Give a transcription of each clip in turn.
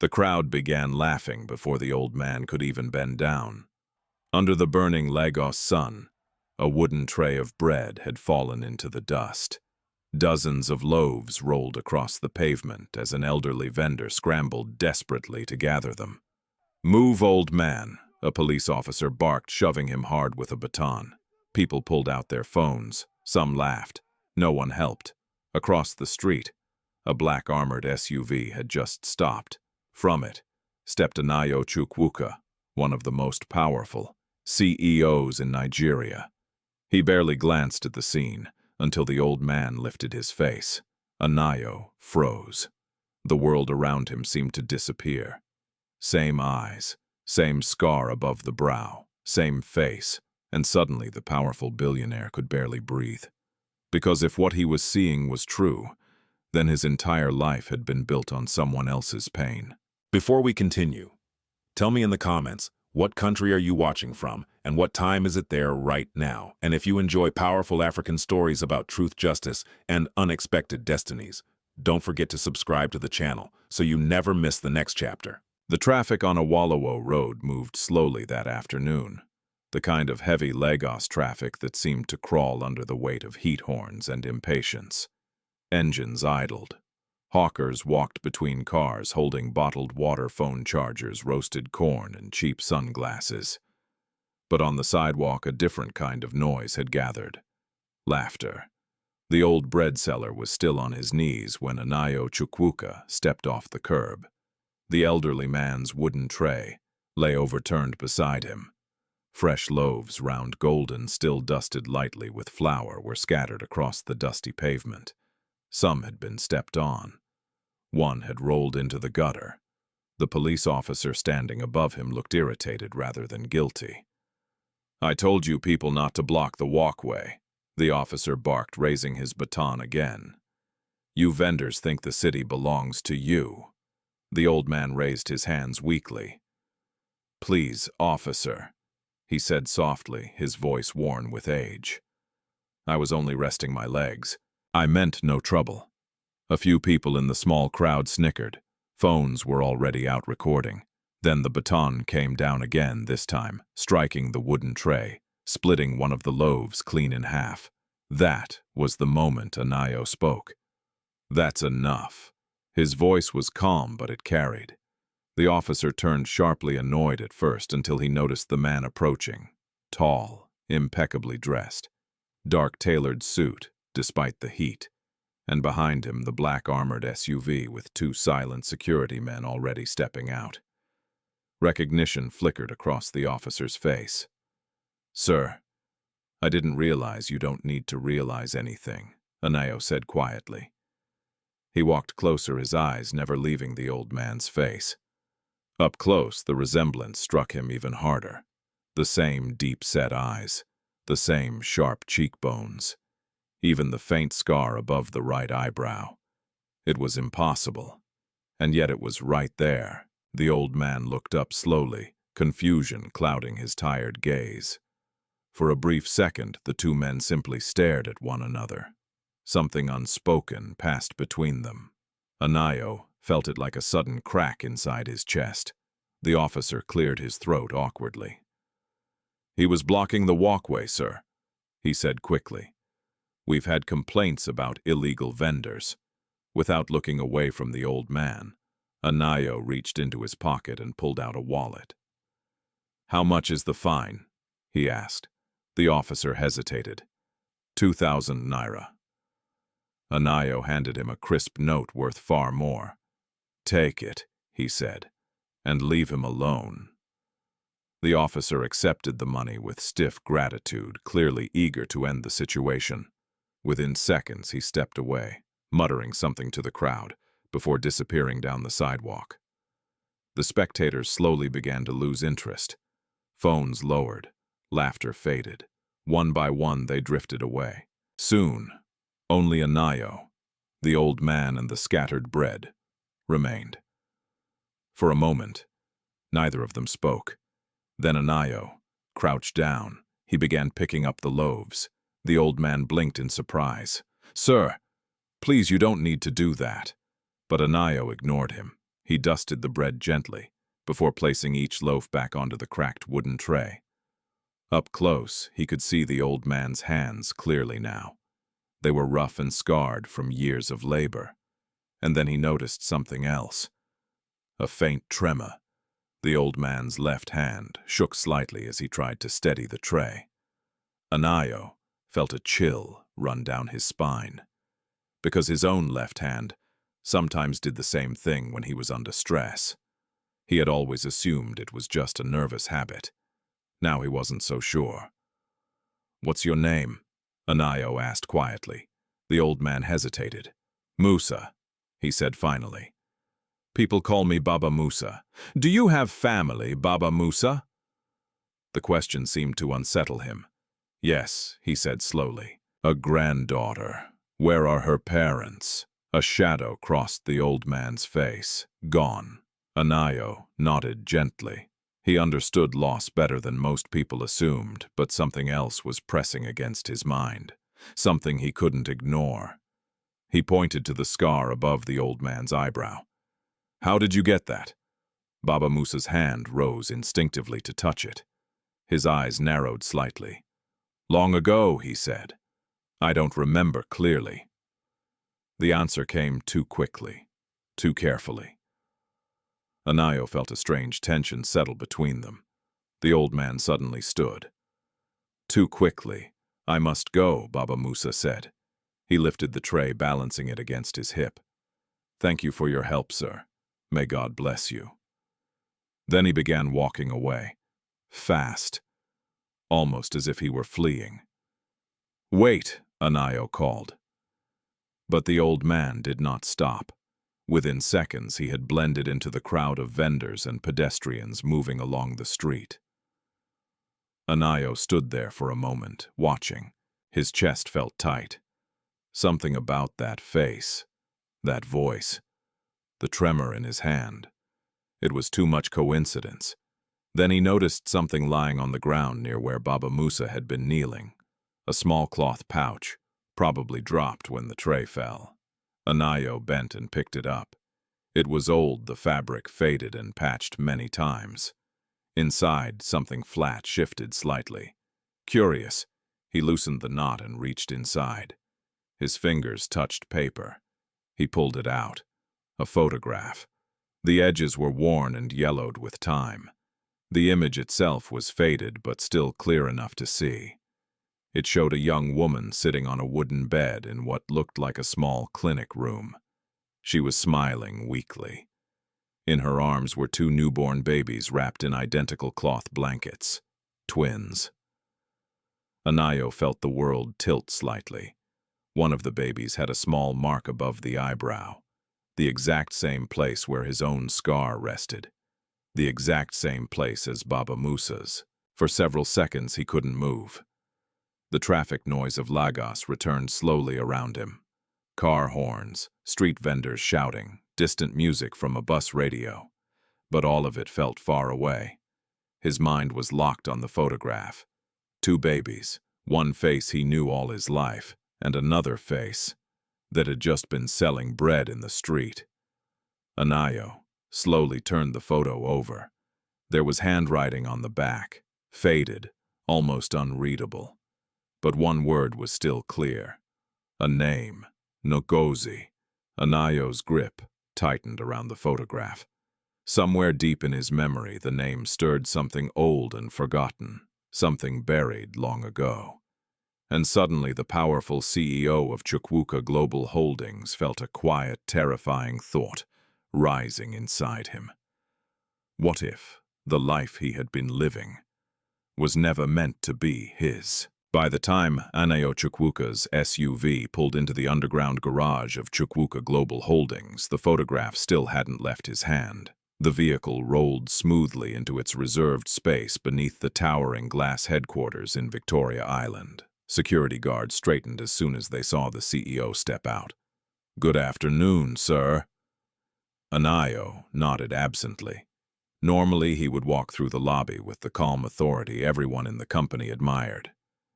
The crowd began laughing before the old man could even bend down. Under the burning Lagos sun, a wooden tray of bread had fallen into the dust. Dozens of loaves rolled across the pavement as an elderly vendor scrambled desperately to gather them. "Move, old man," a police officer barked, shoving him hard with a baton. People pulled out their phones. Some laughed. No one helped. Across the street, a black armored SUV had just stopped. From it stepped Anayo Chukwuka, one of the most powerful CEOs in Nigeria. He barely glanced at the scene until the old man lifted his face. Anayo froze. The world around him seemed to disappear. Same eyes, same scar above the brow, same face, and suddenly the powerful billionaire could barely breathe. Because if what he was seeing was true, then his entire life had been built on someone else's pain. Before we continue, tell me in the comments, what country are you watching from, and what time is it there right now? And if you enjoy powerful African stories about truth, justice, and unexpected destinies, don't forget to subscribe to the channel so you never miss the next chapter. The traffic on Awolowo Road moved slowly that afternoon, the kind of heavy Lagos traffic that seemed to crawl under the weight of heat horns and impatience. Engines idled. Hawkers walked between cars holding bottled water, phone chargers, roasted corn, and cheap sunglasses. But on the sidewalk, a different kind of noise had gathered. Laughter. The old bread seller was still on his knees when Anayo Chukwuka stepped off the curb. The elderly man's wooden tray lay overturned beside him. Fresh loaves, round golden, still dusted lightly with flour, were scattered across the dusty pavement. Some had been stepped on. One had rolled into the gutter. The police officer standing above him looked irritated rather than guilty. "I told you people not to block the walkway," the officer barked, raising his baton again. "You vendors think the city belongs to you." The old man raised his hands weakly. "Please, officer," he said softly, his voice worn with age. "I was only resting my legs. I meant no trouble." A few people in the small crowd snickered. Phones were already out recording. Then the baton came down again, this time striking the wooden tray, splitting one of the loaves clean in half. That was the moment Anayo spoke. "That's enough." His voice was calm, but it carried. The officer turned sharply, annoyed at first, until he noticed the man approaching. Tall, impeccably dressed. Dark tailored suit, despite the heat. And behind him the black armored SUV with two silent security men already stepping out. Recognition flickered across the officer's face. "Sir, I didn't realize you don't need to realize anything," Anayo said quietly. He walked closer, his eyes never leaving the old man's face. Up close, the resemblance struck him even harder. The same deep-set eyes, the same sharp cheekbones, even the faint scar above the right eyebrow. It was impossible. And yet it was right there. The old man looked up slowly, confusion clouding his tired gaze. For a brief second, the two men simply stared at one another. Something unspoken passed between them. Anayo felt it like a sudden crack inside his chest. The officer cleared his throat awkwardly. "He was blocking the walkway, sir," he said quickly. "We've had complaints about illegal vendors." Without looking away from the old man, Anayo reached into his pocket and pulled out a wallet. "How much is the fine?" he asked. The officer hesitated. 2,000 naira. Anayo handed him a crisp note worth far more. "Take it," he said, "and leave him alone." The officer accepted the money with stiff gratitude, clearly eager to end the situation. Within seconds, he stepped away, muttering something to the crowd, before disappearing down the sidewalk. The spectators slowly began to lose interest. Phones lowered, laughter faded. One by one, they drifted away. Soon, only Anayo, the old man, and the scattered bread remained. For a moment, neither of them spoke. Then Anayo crouched down. He began picking up the loaves. The old man blinked in surprise. "Sir, please, you don't need to do that." But Anayo ignored him. He dusted the bread gently, before placing each loaf back onto the cracked wooden tray. Up close, he could see the old man's hands clearly now. They were rough and scarred from years of labor. And then he noticed something else. A faint tremor. The old man's left hand shook slightly as he tried to steady the tray. Anayo felt a chill run down his spine, because his own left hand sometimes did the same thing when he was under stress. He had always assumed it was just a nervous habit. Now he wasn't so sure. "What's your name?" Anayo asked quietly. The old man hesitated. "Musa," he said finally. "People call me Baba Musa. Do you have family, Baba Musa?" The question seemed to unsettle him. "Yes," he said slowly. "A granddaughter. Where are her parents?" A shadow crossed the old man's face. "Gone." Anayo nodded gently. He understood loss better than most people assumed, but something else was pressing against his mind. Something he couldn't ignore. He pointed to the scar above the old man's eyebrow. "How did you get that?" Baba Musa's hand rose instinctively to touch it. His eyes narrowed slightly. "Long ago," he said. "I don't remember clearly." The answer came too quickly, too carefully. Anayo felt a strange tension settle between them. The old man suddenly stood. "Too quickly. I must go," Baba Musa said. He lifted the tray, balancing it against his hip. "Thank you for your help, sir. May God bless you." Then he began walking away. Fast. Almost as if he were fleeing. "Wait," Anayo called. But the old man did not stop. Within seconds, he had blended into the crowd of vendors and pedestrians moving along the street. Anayo stood there for a moment, watching. His chest felt tight. Something about that face, that voice, the tremor in his hand. It was too much coincidence. Then he noticed something lying on the ground near where Baba Musa had been kneeling. A small cloth pouch, probably dropped when the tray fell. Anayo bent and picked it up. It was old, the fabric faded and patched many times. Inside, something flat shifted slightly. Curious, he loosened the knot and reached inside. His fingers touched paper. He pulled it out. A photograph. The edges were worn and yellowed with time. The image itself was faded but still clear enough to see. It showed a young woman sitting on a wooden bed in what looked like a small clinic room. She was smiling weakly. In her arms were two newborn babies wrapped in identical cloth blankets. Twins. Anayo felt the world tilt slightly. One of the babies had a small mark above the eyebrow, the exact same place where his own scar rested, the exact same place as Baba Musa's. For several seconds he couldn't move. The traffic noise of Lagos returned slowly around him. Car horns, street vendors shouting, distant music from a bus radio. But all of it felt far away. His mind was locked on the photograph. Two babies, one face he knew all his life, and another face that had just been selling bread in the street. Anayo slowly turned the photo over. There was handwriting on the back, faded, almost unreadable. But one word was still clear. A name, Ngozi. Anayo's grip tightened around the photograph. Somewhere deep in his memory, the name stirred something old and forgotten, something buried long ago. And suddenly the powerful CEO of Chukwuka Global Holdings felt a quiet, terrifying thought rising inside him. What if the life he had been living was never meant to be his? By the time Anayo Chukwuka's SUV pulled into the underground garage of Chukwuka Global Holdings, the photograph still hadn't left his hand. The vehicle rolled smoothly into its reserved space beneath the towering glass headquarters in Victoria Island. Security guards straightened as soon as they saw the CEO step out. "Good afternoon, sir." Anayo nodded absently. Normally, he would walk through the lobby with the calm authority everyone in the company admired.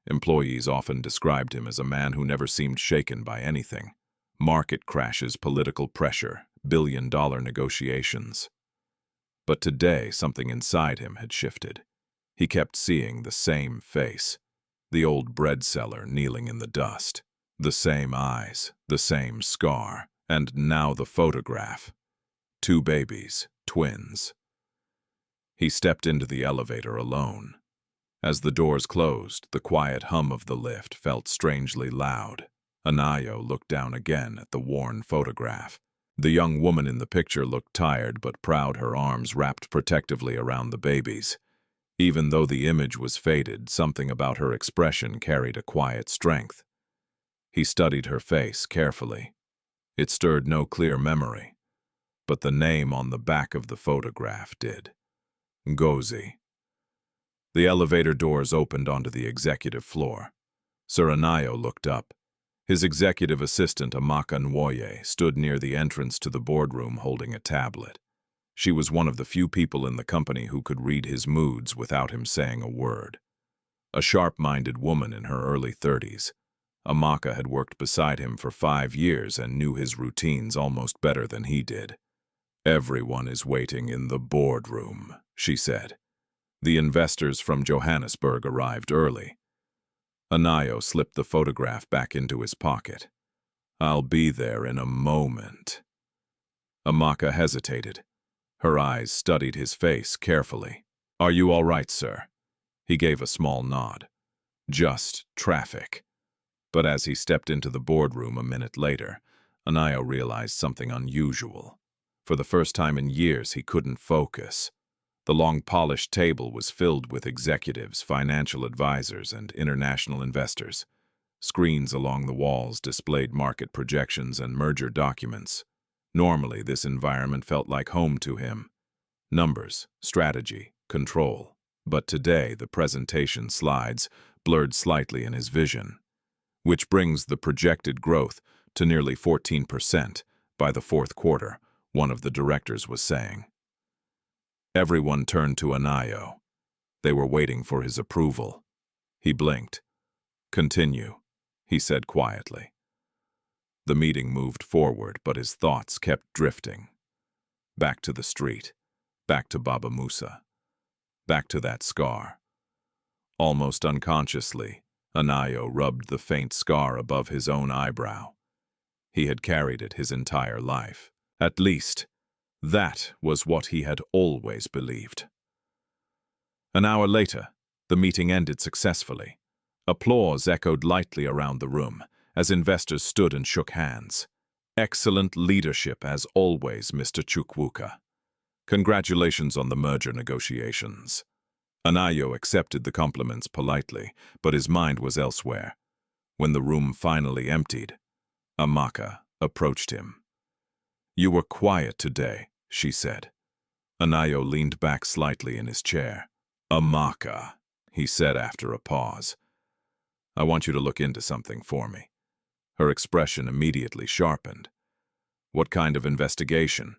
Employees often described him as a man who never seemed shaken by anything. Market crashes, political pressure, billion-dollar negotiations. But today, something inside him had shifted. He kept seeing the same face, the old bread seller kneeling in the dust, the same eyes, the same scar, and now the photograph. 2 babies, twins. He stepped into the elevator alone. As the doors closed, the quiet hum of the lift felt strangely loud. Anayo looked down again at the worn photograph. The young woman in the picture looked tired but proud, her arms wrapped protectively around the babies. Even though the image was faded, something about her expression carried a quiet strength. He studied her face carefully. It stirred no clear memory, but the name on the back of the photograph did. Ngozi. The elevator doors opened onto the executive floor. Sir Anayo looked up. His executive assistant, Amaka Nwoye, stood near the entrance to the boardroom holding a tablet. She was one of the few people in the company who could read his moods without him saying a word. A sharp-minded woman in her early 30s, Amaka had worked beside him for 5 years and knew his routines almost better than he did. "Everyone is waiting in the boardroom," she said. The investors from Johannesburg arrived early. Anayo slipped the photograph back into his pocket. "I'll be there in a moment." Amaka hesitated. Her eyes studied his face carefully. "Are you all right, sir?" He gave a small nod. "Just traffic." But as he stepped into the boardroom a minute later, Anayo realized something unusual. For the first time in years, he couldn't focus. The long polished table was filled with executives, financial advisors, and international investors. Screens along the walls displayed market projections and merger documents. Normally, this environment felt like home to him. Numbers, strategy, control. But today, the presentation slides blurred slightly in his vision, which brings the projected growth to nearly 14% by the fourth quarter, one of the directors was saying. Everyone turned to Anayo. They were waiting for his approval. He blinked. "Continue," he said quietly. The meeting moved forward, but his thoughts kept drifting. Back to the street, back to Baba Musa, back to that scar. Almost unconsciously, Anayo rubbed the faint scar above his own eyebrow. He had carried it his entire life. At least, that was what he had always believed. An hour later, the meeting ended successfully. Applause echoed lightly around the room as investors stood and shook hands. "Excellent leadership as always, Mr. Chukwuka. Congratulations on the merger negotiations." Anayo accepted the compliments politely, but his mind was elsewhere. When the room finally emptied, Amaka approached him. "You were quiet today," she said. Anayo leaned back slightly in his chair. "Amaka," he said after a pause, "I want you to look into something for me." Her expression immediately sharpened. "What kind of investigation?"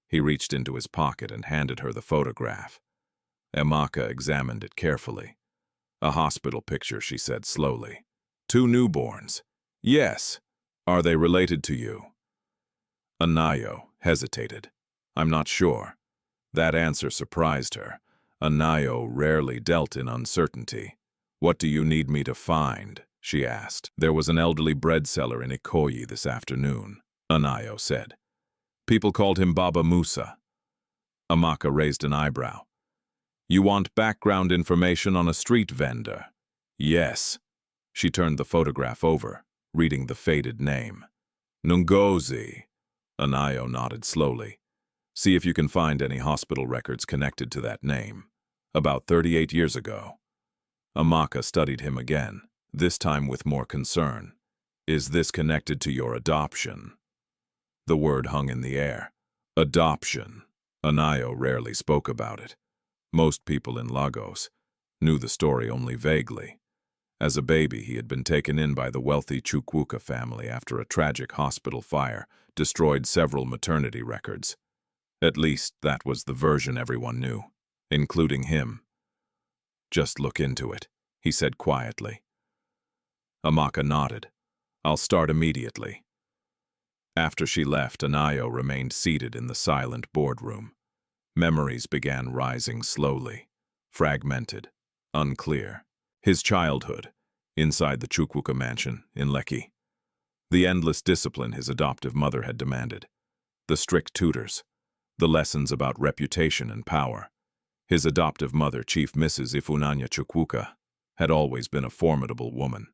He reached into his pocket and handed her the photograph. Amaka examined it carefully. "A hospital picture," she said slowly. "2 newborns." "Yes. Are they related to you?" Anayo hesitated. "I'm not sure." That answer surprised her. Anayo rarely dealt in uncertainty. "What do you need me to find?" she asked. "There was an elderly bread seller in Ikoyi this afternoon," Anayo said. "People called him Baba Musa." Amaka raised an eyebrow. "You want background information on a street vendor?" "Yes." She turned the photograph over, reading the faded name. "Ngozi." Anayo nodded slowly. "See if you can find any hospital records connected to that name. About 38 years ago." Amaka studied him again, this time with more concern. "Is this connected to your adoption?" The word hung in the air. Adoption. Anayo rarely spoke about it. Most people in Lagos knew the story only vaguely. As a baby, he had been taken in by the wealthy Chukwuka family after a tragic hospital fire destroyed several maternity records. At least, that was the version everyone knew, including him. "Just look into it," he said quietly. Amaka nodded. "I'll start immediately." After she left, Anayo remained seated in the silent boardroom. Memories began rising slowly, fragmented, unclear. His childhood, inside the Chukwuka mansion in Lekki. The endless discipline his adoptive mother had demanded. The strict tutors. The lessons about reputation and power. His adoptive mother, Chief Mrs. Anayo Chukwuka, had always been a formidable woman.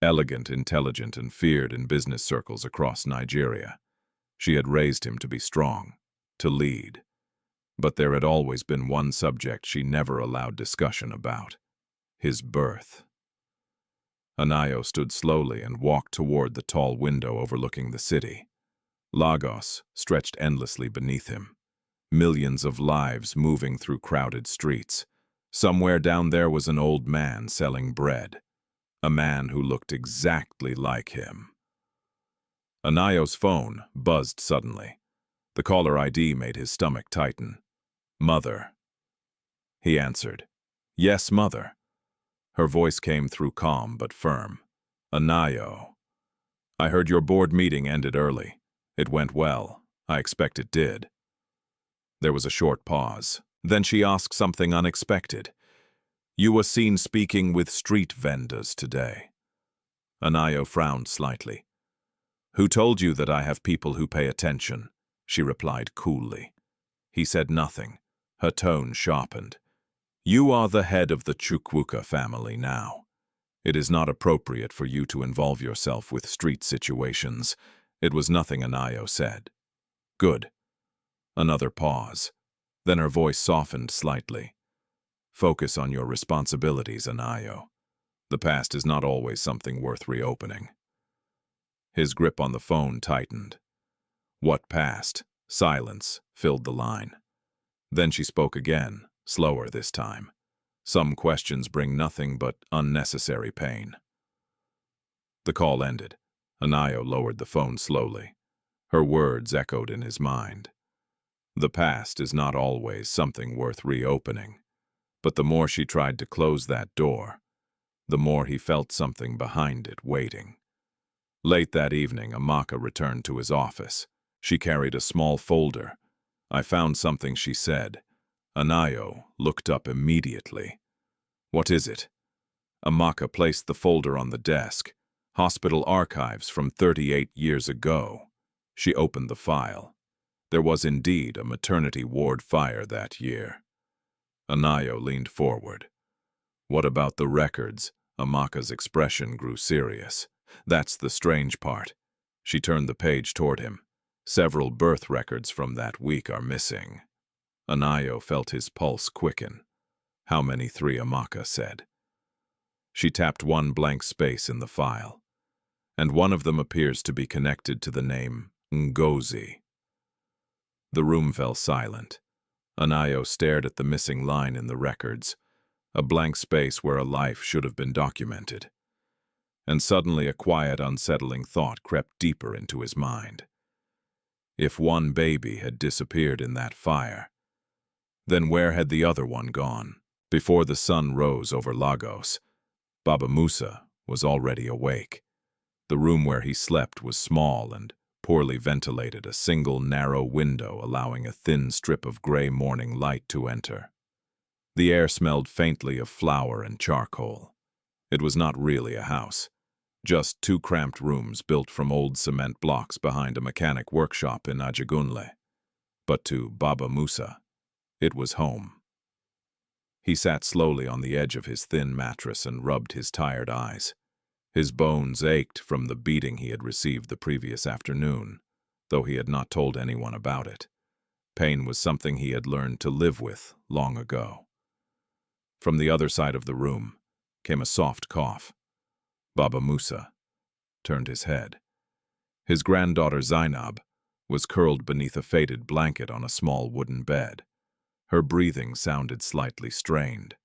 Elegant, intelligent, and feared in business circles across Nigeria. She had raised him to be strong, to lead. But there had always been one subject she never allowed discussion about: his birth. Anayo stood slowly and walked toward the tall window overlooking the city. Lagos stretched endlessly beneath him. Millions of lives moving through crowded streets. Somewhere down there was an old man selling bread. A man who looked exactly like him. Anayo's phone buzzed suddenly. The caller ID made his stomach tighten. "Mother." He answered. "Yes, Mother." Her voice came through calm but firm. "Anayo, I heard your board meeting ended early. It went well. I expect it did." There was a short pause. Then she asked something unexpected. "You were seen speaking with street vendors today." Anayo frowned slightly. "Who told you that I have people who pay attention?" she replied coolly. He said nothing. Her tone sharpened. "You are the head of the Chukwuka family now. It is not appropriate for you to involve yourself with street situations." It was nothing Anayo said. "Good." Another pause. Then her voice softened slightly. "Focus on your responsibilities, Anayo. The past is not always something worth reopening." His grip on the phone tightened. "What past?" Silence filled the line. Then she spoke again, slower this time. "Some questions bring nothing but unnecessary pain." The call ended. Anayo lowered the phone slowly. Her words echoed in his mind. The past is not always something worth reopening. But the more she tried to close that door, the more he felt something behind it waiting. Late that evening, Amaka returned to his office. She carried a small folder. "I found something," she said. Anayo looked up immediately. "What is it?" Amaka placed the folder on the desk. Hospital archives from 38 years ago. She opened the file. There was indeed a maternity ward fire that year. Anayo leaned forward. "What about the records?" Amaka's expression grew serious. "That's the strange part." She turned the page toward him. "Several birth records from that week are missing." Anayo felt his pulse quicken. "How many?" Amaka said. She tapped one blank space in the file. "And one of them appears to be connected to the name Ngozi." The room fell silent. Anayo stared at the missing line in the records, a blank space where a life should have been documented. And suddenly a quiet, unsettling thought crept deeper into his mind. If one baby had disappeared in that fire, then where had the other one gone? Before the sun rose over Lagos, Baba Musa was already awake. The room where he slept was small and poorly ventilated, a single narrow window allowing a thin strip of gray morning light to enter. The air smelled faintly of flour and charcoal. It was not really a house, just two cramped rooms built from old cement blocks behind a mechanic workshop in Ajagunle. But to Baba Musa, it was home. He sat slowly on the edge of his thin mattress and rubbed his tired eyes. His bones ached from the beating he had received the previous afternoon, though he had not told anyone about it. Pain was something he had learned to live with long ago. From the other side of the room came a soft cough. Baba Musa turned his head. His granddaughter Zainab was curled beneath a faded blanket on a small wooden bed. Her breathing sounded slightly strained.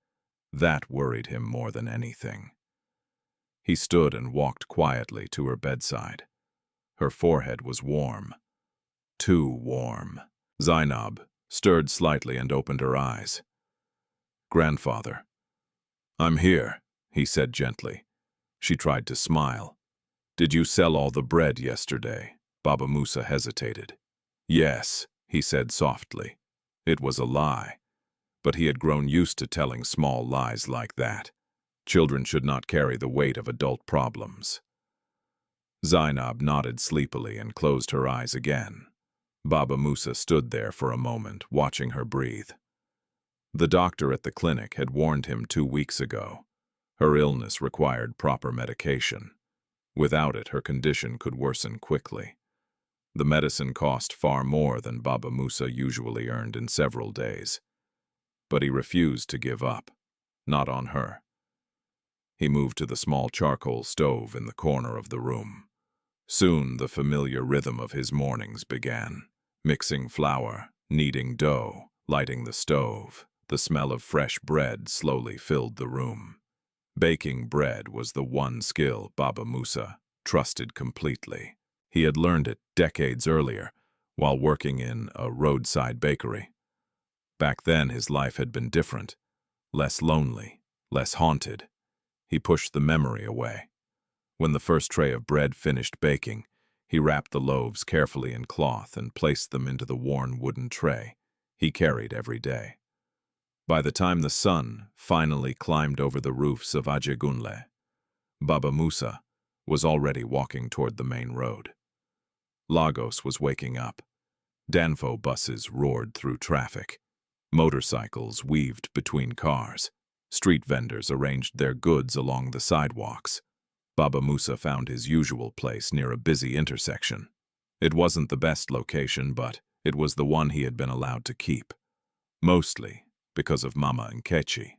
That worried him more than anything. He stood and walked quietly to her bedside. Her forehead was warm. Too warm. Zainab stirred slightly and opened her eyes. "Grandfather." "I'm here," he said gently. She tried to smile. "Did you sell all the bread yesterday?" Baba Musa hesitated. Yes, he said softly. It was a lie. But he had grown used to telling small lies like that. Children should not carry the weight of adult problems. Zainab nodded sleepily and closed her eyes again. Baba Musa stood there for a moment, watching her breathe. The doctor at the clinic had warned him 2 weeks ago. Her illness required proper medication. Without it, her condition could worsen quickly. The medicine cost far more than Baba Musa usually earned in several days. But he refused to give up. Not on her. He moved to the small charcoal stove in the corner of the room. Soon the familiar rhythm of his mornings began. Mixing flour, kneading dough, lighting the stove. The smell of fresh bread slowly filled the room. Baking bread was the one skill Baba Musa trusted completely. He had learned it decades earlier, while working in a roadside bakery. Back then his life had been different, less lonely, less haunted. He pushed the memory away. When the first tray of bread finished baking, he wrapped the loaves carefully in cloth and placed them into the worn wooden tray he carried every day. By the time the sun finally climbed over the roofs of Ajegunle, Baba Musa was already walking toward the main road. Lagos was waking up. Danfo buses roared through traffic. Motorcycles weaved between cars. Street vendors arranged their goods along the sidewalks. Baba Musa found his usual place near a busy intersection. It wasn't the best location, but it was the one he had been allowed to keep. Mostly because of Mama Nkechi.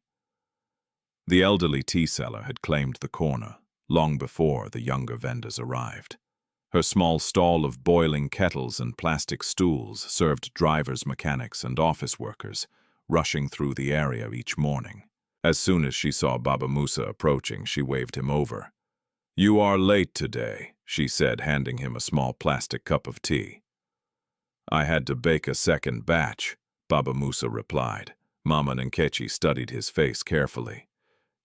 The elderly tea seller had claimed the corner long before the younger vendors arrived. Her small stall of boiling kettles and plastic stools served drivers, mechanics, and office workers, rushing through the area each morning. As soon as she saw Baba Musa approaching, she waved him over. "You are late today," she said, handing him a small plastic cup of tea. "I had to bake a second batch," Baba Musa replied. Mama Nkechi studied his face carefully.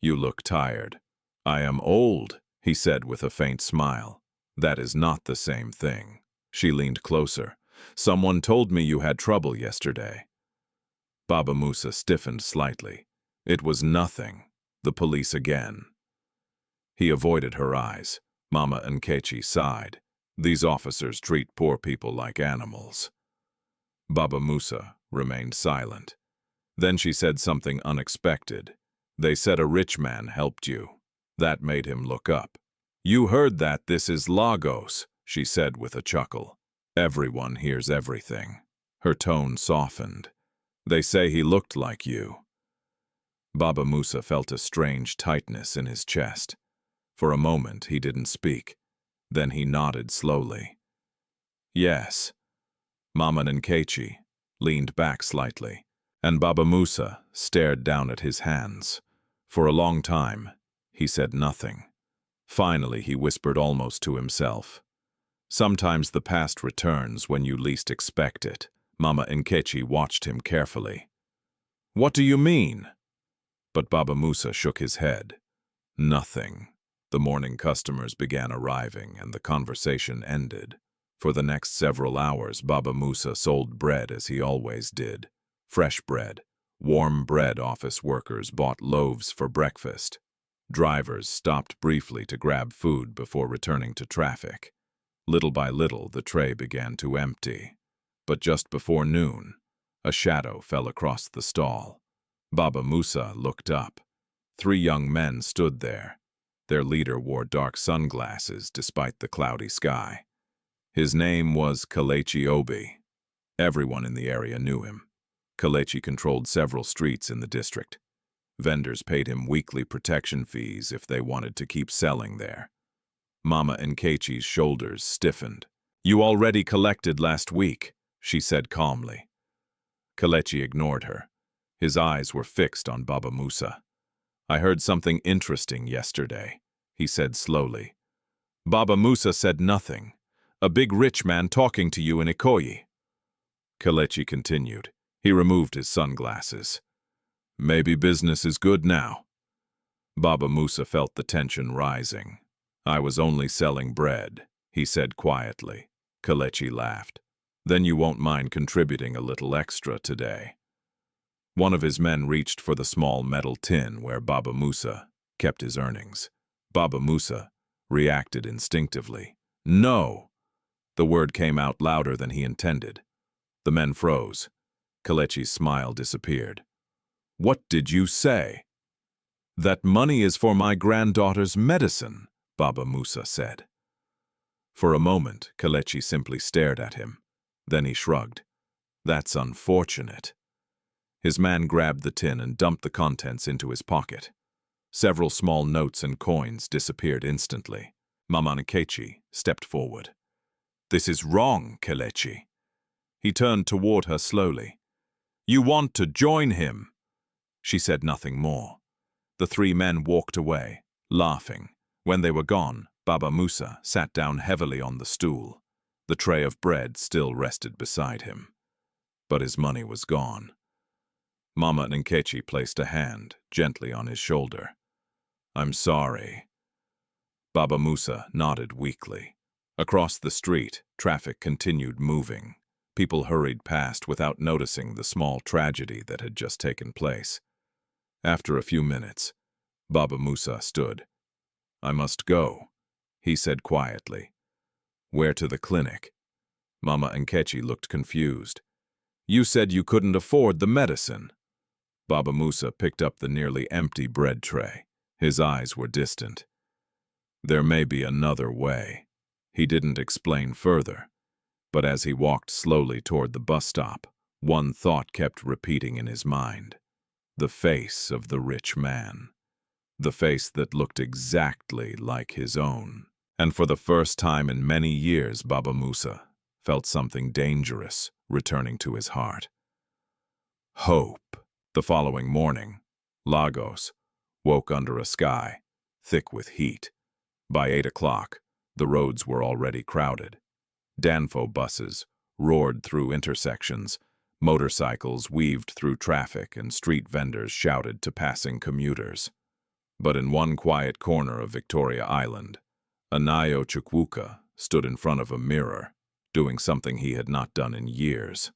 "You look tired." "I am old," he said with a faint smile. "That is not the same thing." She leaned closer. "Someone told me you had trouble yesterday." Baba Musa stiffened slightly. "It was nothing. The police again." He avoided her eyes. Mama Nkechi sighed. "These officers treat poor people like animals." Baba Musa remained silent. Then she said something unexpected. "They said a rich man helped you." That made him look up. "You heard that. This is Lagos," she said with a chuckle. "Everyone hears everything." Her tone softened. "They say he looked like you." Baba Musa felt a strange tightness in his chest. For a moment he didn't speak. Then he nodded slowly. "Yes." Mama Nkechi leaned back slightly, and Baba Musa stared down at his hands. For a long time, he said nothing. Finally, he whispered almost to himself. "Sometimes the past returns when you least expect it." Mama Nkechi watched him carefully. "What do you mean?" But Baba Musa shook his head. "Nothing." The morning customers began arriving, and the conversation ended. For the next several hours, Baba Musa sold bread as he always did. Fresh bread. Warm bread. Office workers bought loaves for breakfast. Drivers stopped briefly to grab food before returning to traffic. Little by little, the tray began to empty. But just before noon, a shadow fell across the stall. Baba Musa looked up. 3 young men stood there. Their leader wore dark sunglasses despite the cloudy sky. His name was Kelechi Obi. Everyone in the area knew him. Kelechi controlled several streets in the district. Vendors paid him weekly protection fees if they wanted to keep selling there. Mama Nkechi's shoulders stiffened. "You already collected last week," she said calmly. Kelechi ignored her. His eyes were fixed on Baba Musa. "I heard something interesting yesterday," he said slowly. "Baba Musa said nothing. A big rich man talking to you in Ikoyi." Kelechi continued. He removed his sunglasses. "Maybe business is good now." Baba Musa felt the tension rising. "I was only selling bread," he said quietly. Kelechi laughed. Then you won't mind contributing a little extra today. One of his men reached for the small metal tin where Baba Musa kept his earnings. Baba Musa reacted instinctively. No! The word came out louder than he intended. The men froze. Kelechi's smile disappeared. What did you say? That money is for my granddaughter's medicine, Baba Musa said. For a moment, Kelechi simply stared at him. Then he shrugged. That's unfortunate. His man grabbed the tin and dumped the contents into his pocket. Several small notes and coins disappeared instantly. Mama Nkechi stepped forward. This is wrong, Kelechi. He turned toward her slowly. You want to join him? She said nothing more. The three men walked away, laughing. When they were gone, Baba Musa sat down heavily on the stool. The tray of bread still rested beside him. But his money was gone. Mama Nkechi placed a hand gently on his shoulder. I'm sorry. Baba Musa nodded weakly. Across the street, traffic continued moving. People hurried past without noticing the small tragedy that had just taken place. After a few minutes, Baba Musa stood. I must go, he said quietly. Where to the clinic? Mama Nkechi looked confused. You said you couldn't afford the medicine. Baba Musa picked up the nearly empty bread tray. His eyes were distant. There may be another way. He didn't explain further. But as he walked slowly toward the bus stop, one thought kept repeating in his mind. The face of the rich man. The face that looked exactly like his own. And for the first time in many years, Baba Musa felt something dangerous returning to his heart. Hope. The following morning, Lagos woke under a sky thick with heat. By 8 o'clock, the roads were already crowded. Danfo buses roared through intersections, motorcycles weaved through traffic, and street vendors shouted to passing commuters. But in one quiet corner of Victoria Island, Anayo Chukwuka stood in front of a mirror, doing something he had not done in years.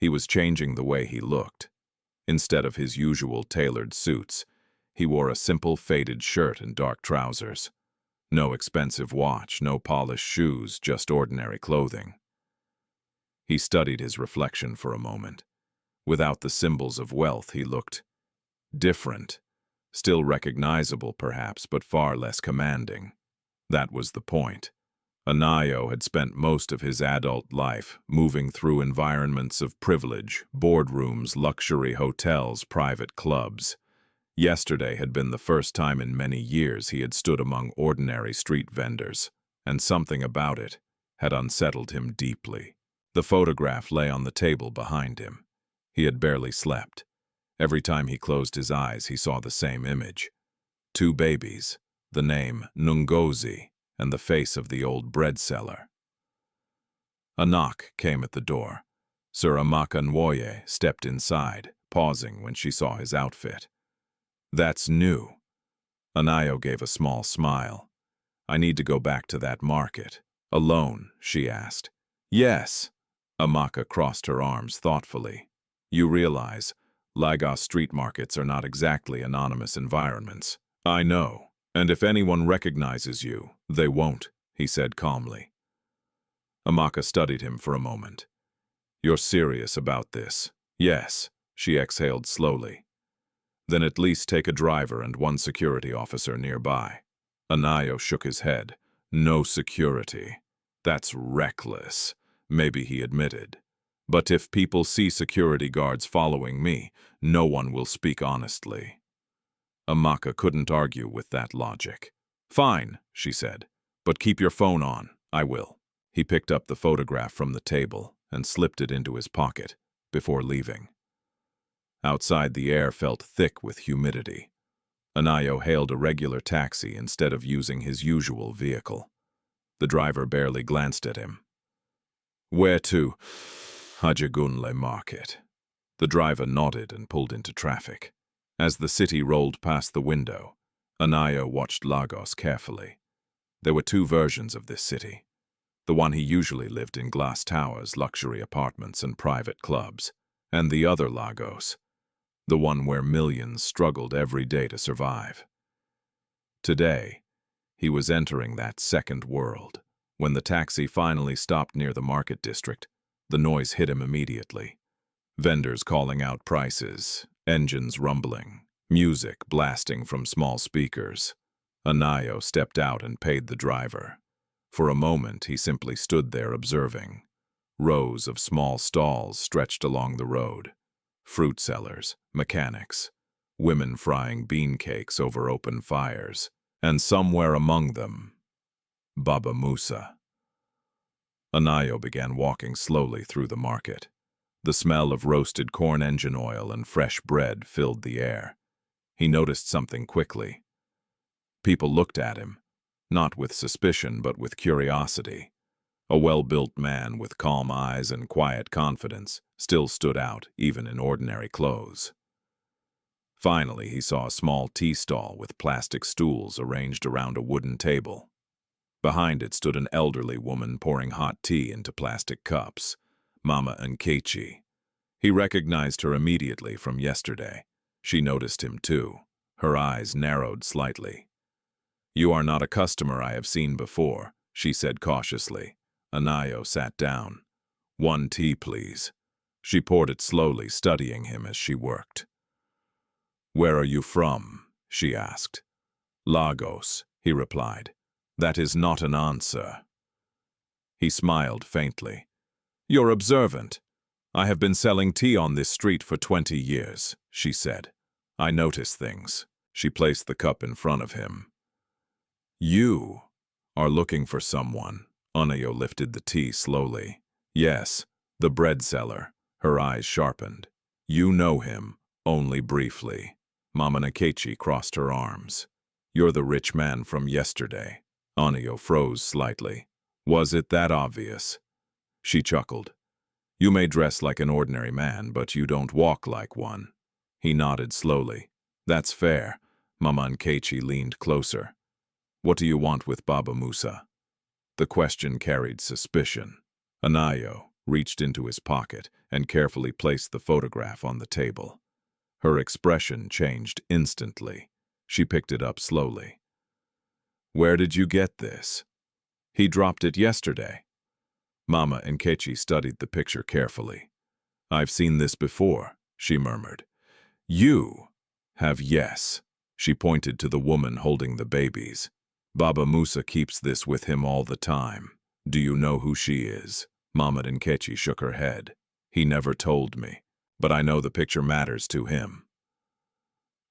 He was changing the way he looked. Instead of his usual tailored suits, he wore a simple faded shirt and dark trousers. No expensive watch, no polished shoes, just ordinary clothing. He studied his reflection for a moment. Without the symbols of wealth, he looked different. Still recognizable, perhaps, but far less commanding. That was the point. Anayo had spent most of his adult life moving through environments of privilege, boardrooms, luxury hotels, private clubs. Yesterday had been the first time in many years he had stood among ordinary street vendors, and something about it had unsettled him deeply. The photograph lay on the table behind him. He had barely slept. Every time he closed his eyes, he saw the same image. 2 babies, the name Nungozi, and the face of the old bread seller. A knock came at the door. Sir Amaka Nwoye stepped inside, pausing when she saw his outfit. That's new. Anayo gave a small smile. I need to go back to that market. Alone, she asked. Yes. Amaka crossed her arms thoughtfully. You realize, Lagos street markets are not exactly anonymous environments. I know. And if anyone recognizes you, they won't, he said calmly. Amaka studied him for a moment. You're serious about this? Yes, she exhaled slowly. Then at least take a driver and 1 security officer nearby. Anayo shook his head. No security. That's reckless, maybe he admitted. But if people see security guards following me, no one will speak honestly. Amaka couldn't argue with that logic. Fine, she said, but keep your phone on. I will. He picked up the photograph from the table and slipped it into his pocket before leaving. Outside, the air felt thick with humidity. Anayo hailed a regular taxi instead of using his usual vehicle. The driver barely glanced at him. Where to? Hajagunle Market. The driver nodded and pulled into traffic. As the city rolled past the window, Anayo watched Lagos carefully. There were 2 versions of this city. The one he usually lived in glass towers, luxury apartments, and private clubs. And the other Lagos, the one where millions struggled every day to survive. Today, he was entering that second world. When the taxi finally stopped near the market district, the noise hit him immediately. Vendors calling out prices, engines rumbling, music blasting from small speakers. Anayo stepped out and paid the driver. For a moment, he simply stood there observing. Rows of small stalls stretched along the road. Fruit sellers, mechanics, women frying bean cakes over open fires, and somewhere among them, Baba Musa. Anayo began walking slowly through the market. The smell of roasted corn engine oil and fresh bread filled the air. He noticed something quickly. People looked at him, not with suspicion but with curiosity. A well-built man with calm eyes and quiet confidence still stood out even in ordinary clothes. Finally, he saw a small tea stall with plastic stools arranged around a wooden table. Behind it stood an elderly woman pouring hot tea into plastic cups, Mama Nkechi. He recognized her immediately from yesterday. She noticed him too. Her eyes narrowed slightly. "You are not a customer I have seen before," she said cautiously. Anayo sat down. "One tea, please." She poured it slowly, studying him as she worked. "Where are you from?" she asked. "Lagos," he replied. "That is not an answer." He smiled faintly. "You're observant. I have been selling tea on this street for 20 years, she said. "I notice things." She placed the cup in front of him. "You are looking for someone." Anayo lifted the tea slowly. "Yes, the bread seller." Her eyes sharpened. "You know him, only briefly." Mama Nkechi crossed her arms. "You're the rich man from yesterday." Anayo froze slightly. "Was it that obvious?" She chuckled. "You may dress like an ordinary man, but you don't walk like one." He nodded slowly. "That's fair." Mama Nkechi leaned closer. "What do you want with Baba Musa?" The question carried suspicion. Anayo reached into his pocket and carefully placed the photograph on the table. Her expression changed instantly. She picked it up slowly. "Where did you get this?" "He dropped it yesterday." Mama Nkechi studied the picture carefully. "I've seen this before," she murmured. "You have, yes." She pointed to the woman holding the babies. "Baba Musa keeps this with him all the time. Do you know who she is?" Mama Nkechi shook her head. "He never told me, but I know the picture matters to him."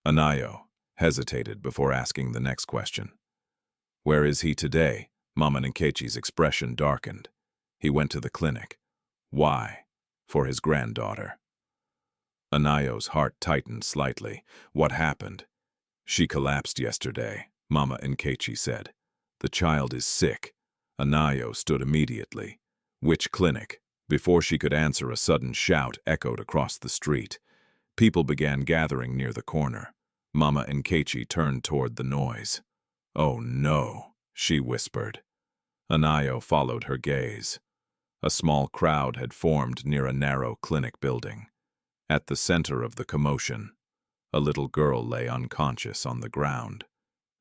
Anayo hesitated before asking the next question. "Where is he today?" Mama Nkechi's expression darkened. "He went to the clinic." "Why?" "For his granddaughter." Anayo's heart tightened slightly. "What happened?" "She collapsed yesterday," Mama Nkechi said. "The child is sick." Anayo stood immediately. "Which clinic?" Before she could answer, a sudden shout echoed across the street. People began gathering near the corner. Mama Nkechi turned toward the noise. "Oh no," she whispered. Anayo followed her gaze. A small crowd had formed near a narrow clinic building. At the center of the commotion, a little girl lay unconscious on the ground.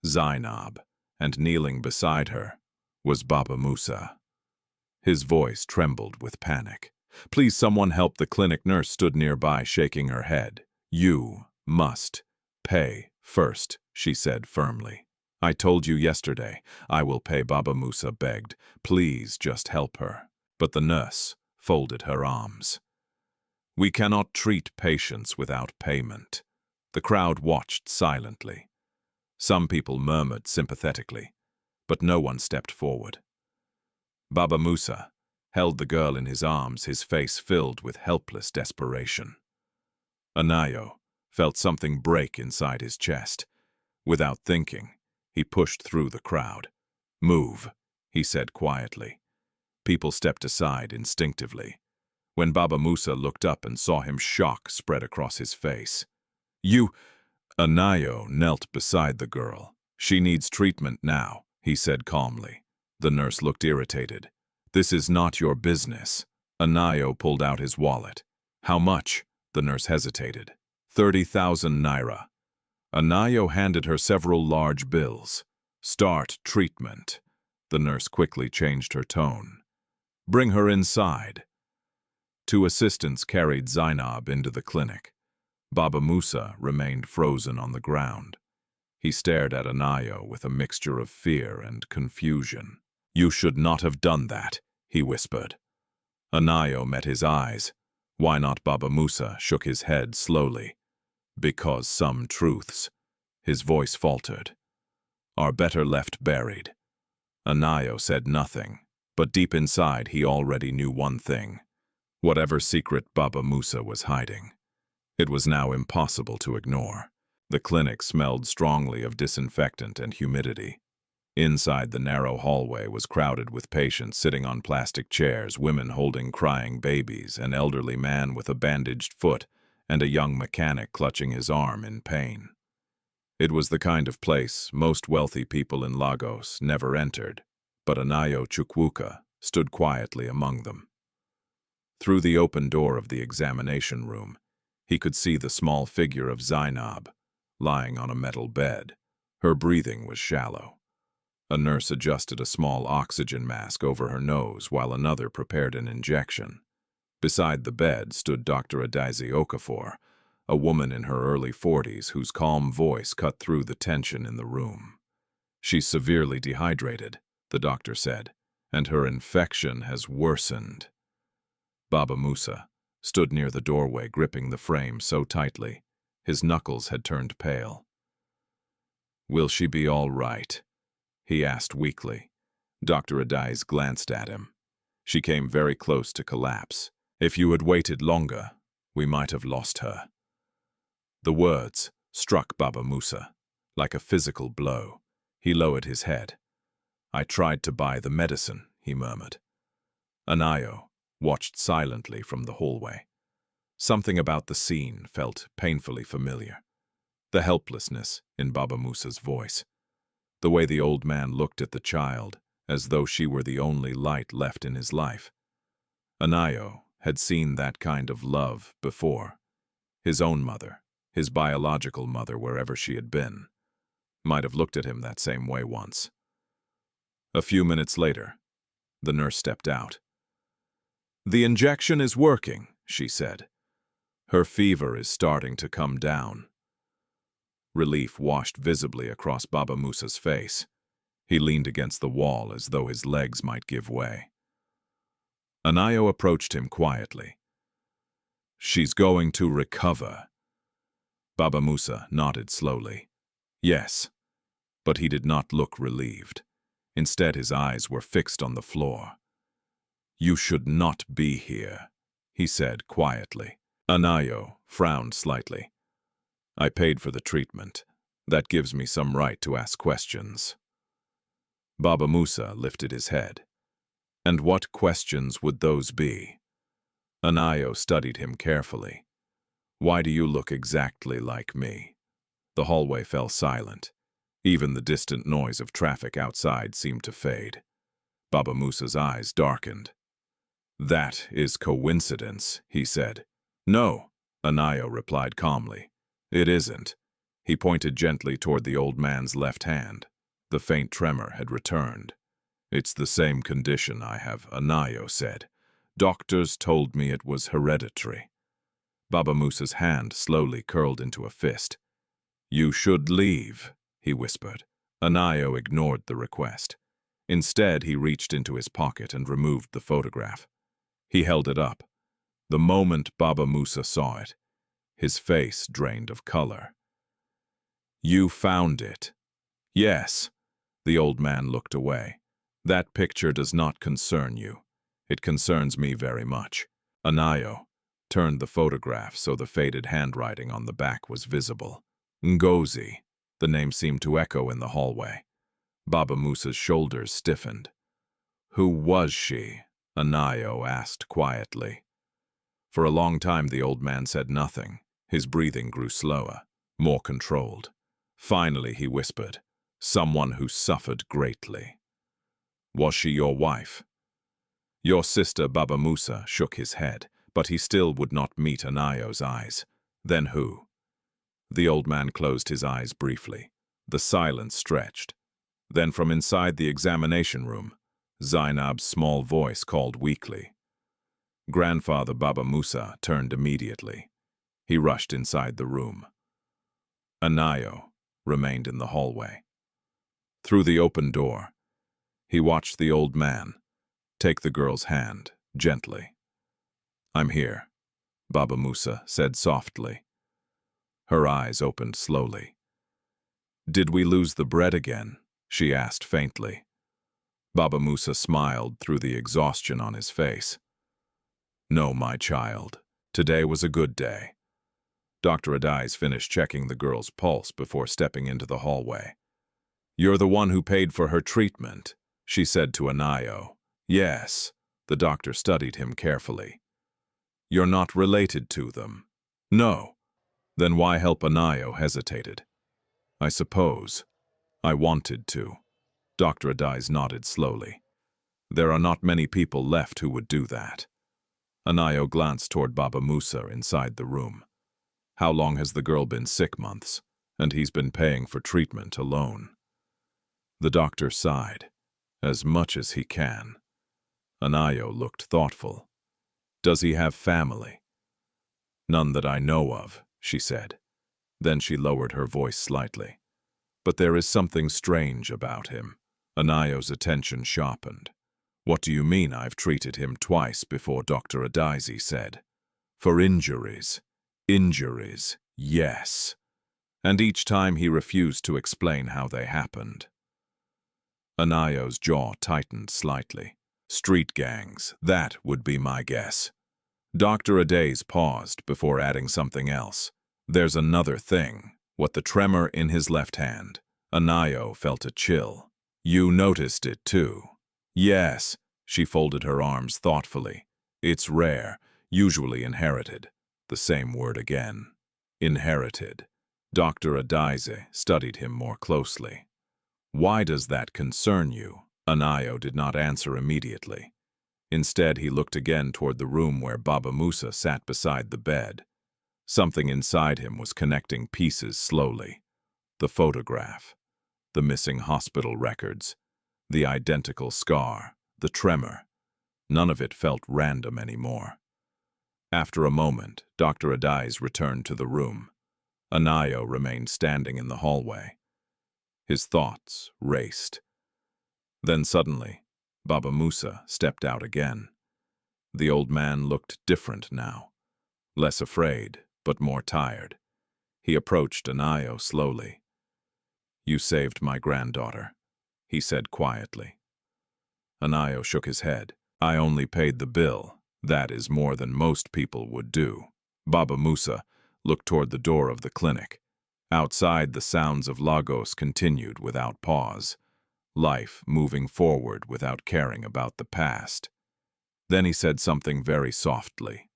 Zainab, and kneeling beside her, was Baba Musa. His voice trembled with panic. "Please, someone help!" The clinic nurse stood nearby, shaking her head. "You must pay first," she said firmly. "I told you yesterday. I will pay," Baba Musa begged. "Please just help her." But the nurse folded her arms. "We cannot treat patients without payment." The crowd watched silently. Some people murmured sympathetically, but no one stepped forward. Baba Musa held the girl in his arms, his face filled with helpless desperation. Anayo felt something break inside his chest. Without thinking, he pushed through the crowd. "Move," he said quietly. People stepped aside instinctively. When Baba Musa looked up and saw him, shock spread across his face. "You—" Anayo knelt beside the girl. "She needs treatment now," he said calmly. The nurse looked irritated. "This is not your business." Anayo pulled out his wallet. "How much?" The nurse hesitated. 30,000 naira. Anayo handed her several large bills. "Start treatment." The nurse quickly changed her tone. "Bring her inside." Two assistants carried Zainab into the clinic. Baba Musa remained frozen on the ground. He stared at Anayo with a mixture of fear and confusion. "You should not have done that," he whispered. Anayo met his eyes. "Why not?" Baba Musa shook his head slowly. "Because some truths," his voice faltered, "are better left buried." Anayo said nothing, but deep inside he already knew one thing. Whatever secret Baba Musa was hiding, it was now impossible to ignore. The clinic smelled strongly of disinfectant and humidity. Inside, the narrow hallway was crowded with patients sitting on plastic chairs, women holding crying babies, an elderly man with a bandaged foot, and a young mechanic clutching his arm in pain. It was the kind of place most wealthy people in Lagos never entered, but Anayo Chukwuka stood quietly among them. Through the open door of the examination room, he could see the small figure of Zainab, lying on a metal bed. Her breathing was shallow. A nurse adjusted a small oxygen mask over her nose while another prepared an injection. Beside the bed stood Dr. Adazi Okafor, a woman in her early 40s whose calm voice cut through the tension in the room. "She's severely dehydrated," the doctor said, "and her infection has worsened." Baba Musa stood near the doorway, gripping the frame so tightly, his knuckles had turned pale. "Will she be all right?" he asked weakly. Dr. Adais glanced at him. "She came very close to collapse. If you had waited longer, we might have lost her." The words struck Baba Musa like a physical blow. He lowered his head. "I tried to buy the medicine," he murmured. Anayo watched silently from the hallway. Something about the scene felt painfully familiar. The helplessness in Baba Musa's voice. The way the old man looked at the child, as though she were the only light left in his life. Anayo had seen that kind of love before. His own mother, his biological mother, wherever she had been, might have looked at him that same way once. A few minutes later, the nurse stepped out. "The injection is working," she said. "Her fever is starting to come down." Relief washed visibly across Baba Musa's face. He leaned against the wall as though his legs might give way. Anayo approached him quietly. "She's going to recover." Baba Musa nodded slowly. "Yes," but he did not look relieved. Instead, his eyes were fixed on the floor. "You should not be here," he said quietly. Anayo frowned slightly. "I paid for the treatment. That gives me some right to ask questions." Baba Musa lifted his head. "And what questions would those be?" Anayo studied him carefully. "Why do you look exactly like me?" The hallway fell silent. Even the distant noise of traffic outside seemed to fade. Baba Musa's eyes darkened. "That is coincidence," he said. "No," Anayo replied calmly. "It isn't." He pointed gently toward the old man's left hand. The faint tremor had returned. "It's the same condition I have," Anayo said. "Doctors told me it was hereditary." Baba Musa's hand slowly curled into a fist. "You should leave," he whispered. Anayo ignored the request. Instead, he reached into his pocket and removed the photograph. He held it up. The moment Baba Musa saw it, his face drained of color. "You found it." "Yes." The old man looked away. "That picture does not concern you. It concerns me very much." Anayo turned the photograph so the faded handwriting on the back was visible. "Ngozi." The name seemed to echo in the hallway. Baba Musa's shoulders stiffened. "Who was she?" Anayo asked quietly. For a long time the old man said nothing. His breathing grew slower, more controlled. Finally he whispered, "Someone who suffered greatly." "Was she your wife?" Your sister Baba Musa shook his head, but he still would not meet Anayo's eyes. Then who? The old man closed his eyes briefly. The silence stretched. Then from inside the examination room, Zainab's small voice called weakly. Grandfather Baba Musa turned immediately. He rushed inside the room. Anayo remained in the hallway. Through the open door, he watched the old man take the girl's hand gently. "I'm here," Baba Musa said softly. Her eyes opened slowly. "Did we lose the bread again?" she asked faintly. Baba Musa smiled through the exhaustion on his face. "No, my child. Today was a good day." Dr. Adais finished checking the girl's pulse before stepping into the hallway. "You're the one who paid for her treatment," she said to Anayo. "Yes." The doctor studied him carefully. "You're not related to them?" "No." "Then why help?" Anayo hesitated. "I suppose I wanted to." Dr. Adais nodded slowly. "There are not many people left who would do that." Anayo glanced toward Baba Musa inside the room. "How long has the girl been sick?" "Months, and he's been paying for treatment alone." The doctor sighed. "As much as he can." Anayo looked thoughtful. "Does he have family?" "None that I know of," she said. Then she lowered her voice slightly. "But there is something strange about him." Anayo's attention sharpened. "What do you mean?" "I've treated him twice before," Dr. Adisi said. "For injuries." "Injuries, yes." And each time he refused to explain how they happened. Anayo's jaw tightened slightly. "Street gangs, that would be my guess." Dr. Adais paused before adding something else. "There's another thing." What the tremor in his left hand. Anayo felt a chill. "You noticed it too?" "Yes." She folded her arms thoughtfully. "It's rare, usually inherited." The same word again. Inherited. Dr. Adise studied him more closely. "Why does that concern you?" Anayo did not answer immediately. Instead, he looked again toward the room where Baba Musa sat beside the bed. Something inside him was connecting pieces slowly. The photograph, the missing hospital records, the identical scar, the tremor. None of it felt random anymore. After a moment, Dr. Adais returned to the room. Anayo remained standing in the hallway. His thoughts raced. Then suddenly, Baba Musa stepped out again. The old man looked different now. Less afraid, but more tired. He approached Anayo slowly. "You saved my granddaughter," he said quietly. Anayo shook his head. "I only paid the bill. That is more than most people would do." Baba Musa looked toward the door of the clinic. Outside, the sounds of Lagos continued without pause. Life moving forward without caring about the past. Then he said something very softly.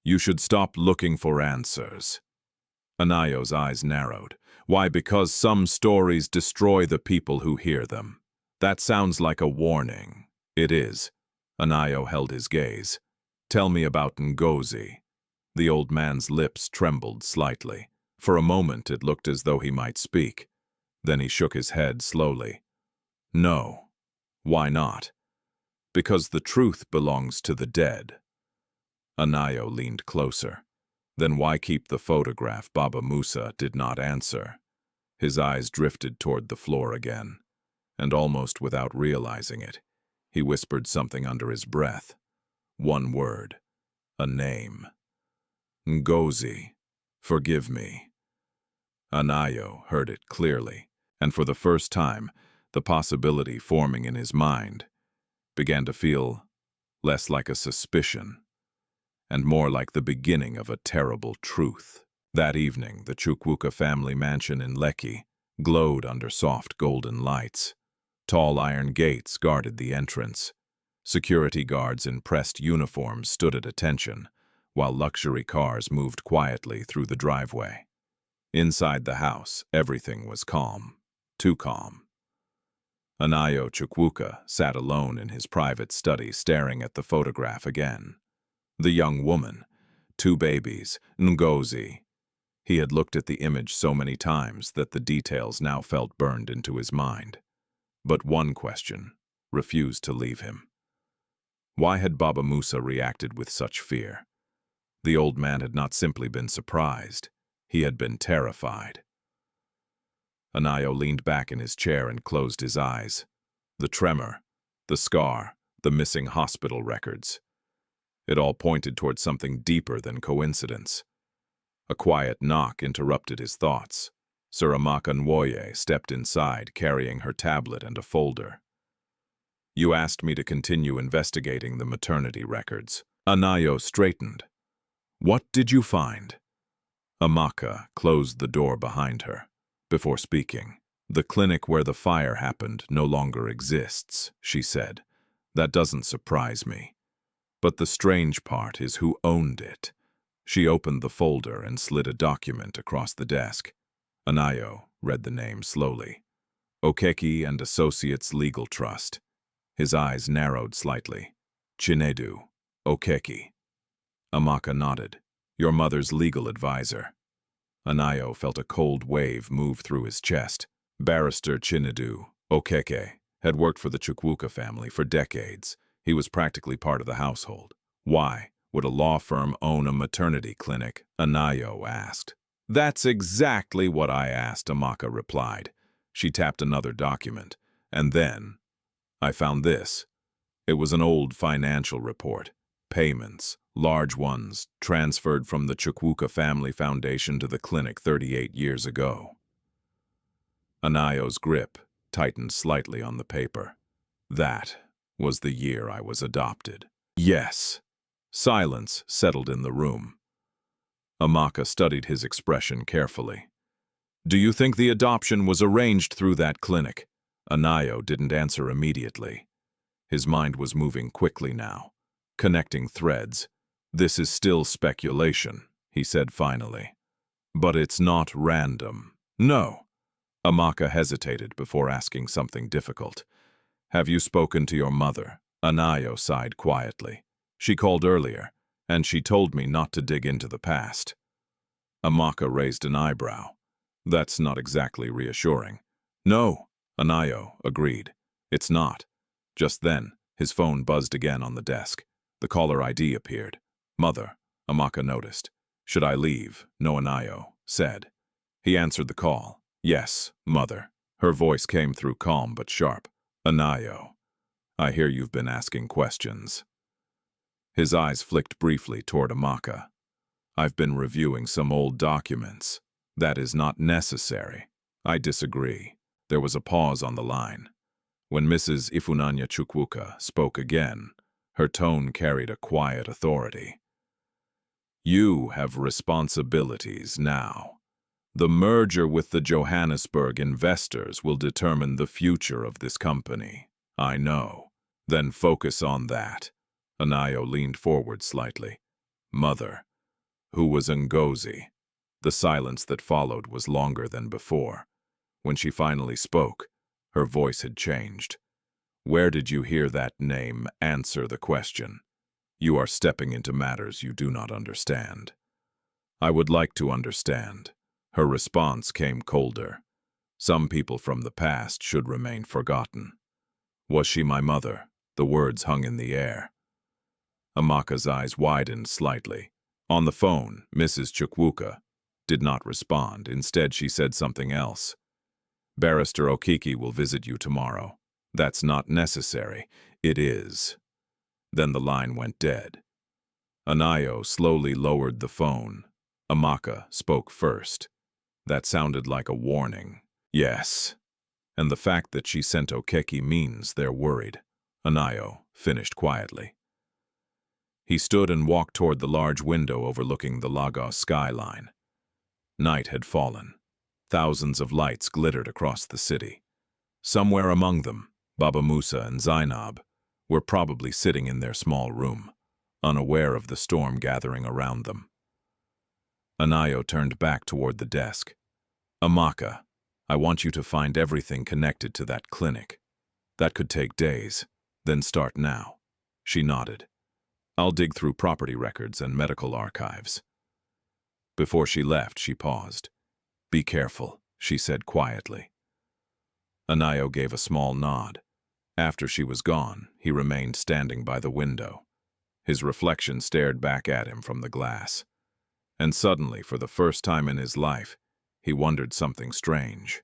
"You should stop looking for answers." Anayo's eyes narrowed. "Why? Because some stories destroy the people who hear them." "That sounds like a warning." "It is." Anayo held his gaze. "Tell me about Ngozi." The old man's lips trembled slightly. For a moment it looked as though he might speak. Then he shook his head slowly. "No." "Why not?" "Because the truth belongs to the dead." Anayo leaned closer. "Then why keep the photograph?" Baba Musa did not answer. His eyes drifted toward the floor again, and almost without realizing it, he whispered something under his breath. One word. A name. "Ngozi. Forgive me." Anayo heard it clearly, and for the first time, the possibility forming in his mind began to feel less like a suspicion and more like the beginning of a terrible truth. That evening, the Chukwuka family mansion in Lekki glowed under soft golden lights. Tall iron gates guarded the entrance. Security guards in pressed uniforms stood at attention, while luxury cars moved quietly through the driveway. Inside the house, everything was calm. Too calm. Anayo Chukwuka sat alone in his private study staring at the photograph again. The young woman, two babies, Ngozi. He had looked at the image so many times that the details now felt burned into his mind. But one question refused to leave him. Why had Baba Musa reacted with such fear? The old man had not simply been surprised, he had been terrified. Anayo leaned back in his chair and closed his eyes. The tremor, the scar, the missing hospital records. It all pointed toward something deeper than coincidence. A quiet knock interrupted his thoughts. Sir Amaka Nwoye stepped inside, carrying her tablet and a folder. "You asked me to continue investigating the maternity records." Anayo straightened. "What did you find?" Amaka closed the door behind her. Before speaking, "The clinic where the fire happened no longer exists," she said. "That doesn't surprise me. But the strange part is who owned it." She opened the folder and slid a document across the desk. Anayo read the name slowly. Okeke and Associates Legal Trust. His eyes narrowed slightly. Chinedu, Okeke. Amaka nodded. "Your mother's legal advisor." Anayo felt a cold wave move through his chest. Barrister Chinedu, Okeke, had worked for the Chukwuka family for decades. He was practically part of the household. "Why would a law firm own a maternity clinic?" Anayo asked. "That's exactly what I asked," Amaka replied. She tapped another document. "And then I found this." It was an old financial report. Payments, large ones, transferred from the Chukwuka Family Foundation to the clinic 38 years ago. Anayo's grip tightened slightly on the paper. "That was the year I was adopted." "Yes." Silence settled in the room. Amaka studied his expression carefully. "Do you think the adoption was arranged through that clinic?" Anayo didn't answer immediately. His mind was moving quickly now, connecting threads. "This is still speculation," he said finally. "But it's not random." "No." Amaka hesitated before asking something difficult. "Have you spoken to your mother?" Anayo sighed quietly. "She called earlier, and she told me not to dig into the past." Amaka raised an eyebrow. "That's not exactly reassuring." "No," Anayo agreed. "It's not." Just then, his phone buzzed again on the desk. The caller ID appeared. "Mother," Amaka noticed. "Should I leave?" No, Anayo said. He answered the call. "Yes, Mother." Her voice came through calm but sharp. "Anayo, I hear you've been asking questions." His eyes flicked briefly toward Amaka. "I've been reviewing some old documents. That is not necessary." "I disagree." There was a pause on the line. When Mrs. Ifunanya Chukwuka spoke again, her tone carried a quiet authority. "You have responsibilities now. The merger with the Johannesburg investors will determine the future of this company. I know. Then focus on that." Anayo leaned forward slightly. "Mother, who was Ngozi?" The silence that followed was longer than before. When she finally spoke, her voice had changed. "Where did you hear that name? Answer the question. You are stepping into matters you do not understand." "I would like to understand." Her response came colder. "Some people from the past should remain forgotten." "Was she my mother?" The words hung in the air. Amaka's eyes widened slightly. On the phone, Mrs. Chukwuka did not respond. Instead, she said something else. "Barrister Okeke will visit you tomorrow." "That's not necessary." "It is." Then the line went dead. Anayo slowly lowered the phone. Amaka spoke first. That sounded like a warning. "Yes. And the fact that she sent Okeke means they're worried." Anayo finished quietly. He stood and walked toward the large window overlooking the Lagos skyline. Night had fallen. Thousands of lights glittered across the city. Somewhere among them, Baba Musa and Zainab were probably sitting in their small room, unaware of the storm gathering around them. Anayo turned back toward the desk. "Amaka, I want you to find everything connected to that clinic. That could take days. Then start now. She nodded. I'll dig through property records and medical archives. Before she left, she paused. Be careful, she said quietly. Anayo gave a small nod. After she was gone, he remained standing by the window. His reflection stared back at him from the glass. And suddenly, for the first time in his life, he wondered something strange.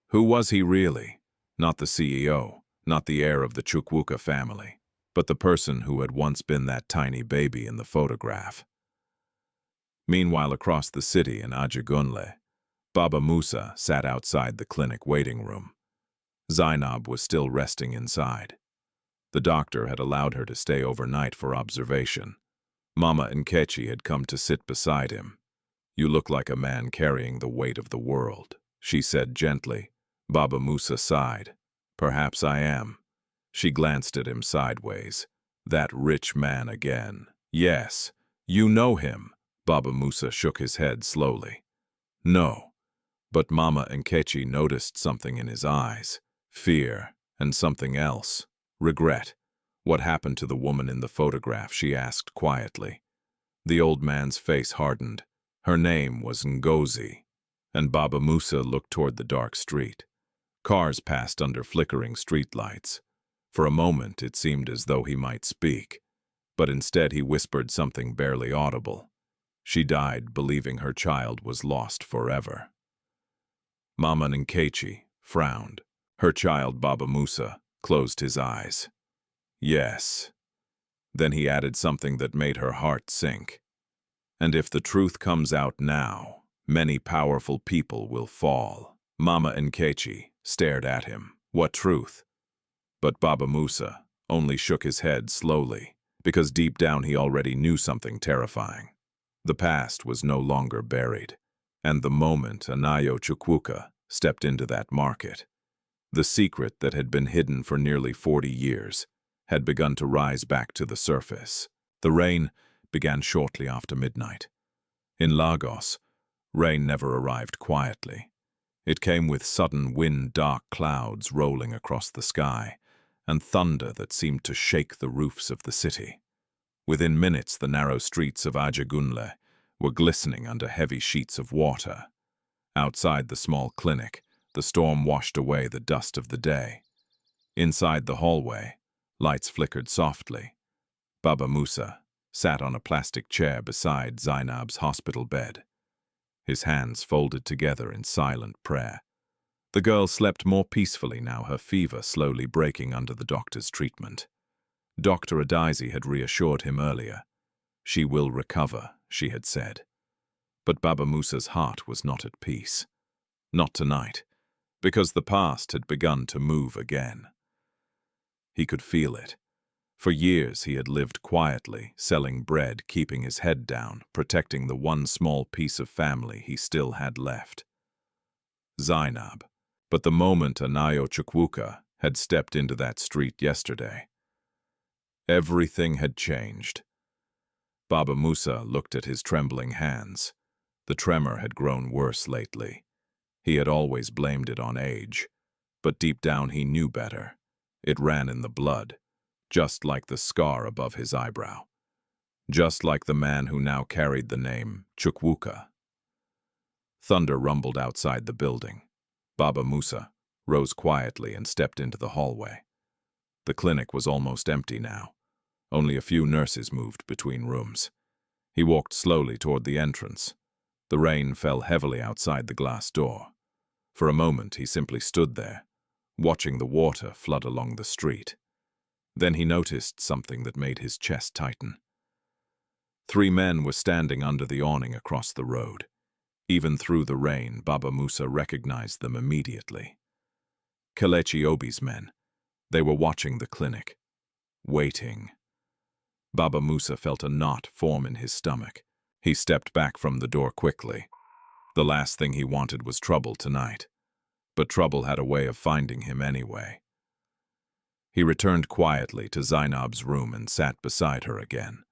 Who was he really? Not the CEO, not the heir of the Chukwuka family, but the person who had once been that tiny baby in the photograph. Meanwhile, across the city in Ajagunle, Baba Musa sat outside the clinic waiting room. Zainab was still resting inside. The doctor had allowed her to stay overnight for observation. Mama Nkechi had come to sit beside him. You look like a man carrying the weight of the world, she said gently. Baba Musa sighed. Perhaps I am. She glanced at him sideways. That rich man again. Yes, you know him. Baba Musa shook his head slowly. No. But Mama Nkechi noticed something in his eyes. Fear, and something else. Regret. What happened to the woman in the photograph, she asked quietly. The old man's face hardened. Her name was Ngozi. And Baba Musa looked toward the dark street. Cars passed under flickering streetlights. For a moment it seemed as though he might speak, but instead he whispered something barely audible. She died believing her child was lost forever. Mama Nkechi frowned. Her child, Baba Musa, closed his eyes. Yes. Then he added something that made her heart sink. And if the truth comes out now, many powerful people will fall. Mama Nkechi stared at him. What truth? But Baba Musa only shook his head slowly, because deep down he already knew something terrifying. The past was no longer buried, and the moment Anayo Chukwuka stepped into that market, the secret that had been hidden for nearly 40 years had begun to rise back to the surface. The rain began shortly after midnight. In Lagos, rain never arrived quietly. It came with sudden wind-dark clouds rolling across the sky, and thunder that seemed to shake the roofs of the city. Within minutes, the narrow streets of Ajagunle were glistening under heavy sheets of water. Outside the small clinic, the storm washed away the dust of the day. Inside the hallway, lights flickered softly. Baba Musa sat on a plastic chair beside Zainab's hospital bed, his hands folded together in silent prayer. The girl slept more peacefully now, her fever slowly breaking under the doctor's treatment. Dr. Adaisi had reassured him earlier. She will recover, she had said. But Baba Musa's heart was not at peace. Not tonight, because the past had begun to move again. He could feel it. For years he had lived quietly, selling bread, keeping his head down, protecting the one small piece of family he still had left. Zainab. But the moment Anayo Chukwuka had stepped into that street yesterday, everything had changed. Baba Musa looked at his trembling hands. The tremor had grown worse lately. He had always blamed it on age, but deep down he knew better. It ran in the blood, just like the scar above his eyebrow, just like the man who now carried the name Chukwuka. Thunder rumbled outside the building. Baba Musa rose quietly and stepped into the hallway. The clinic was almost empty now. Only a few nurses moved between rooms. He walked slowly toward the entrance. The rain fell heavily outside the glass door. For a moment he simply stood there, watching the water flood along the street. Then he noticed something that made his chest tighten. 3 men were standing under the awning across the road. Even through the rain, Baba Musa recognized them immediately. Kelechi Obi's men. They were watching the clinic. Waiting. Baba Musa felt a knot form in his stomach. He stepped back from the door quickly. The last thing he wanted was trouble tonight. But trouble had a way of finding him anyway. He returned quietly to Zainab's room and sat beside her again.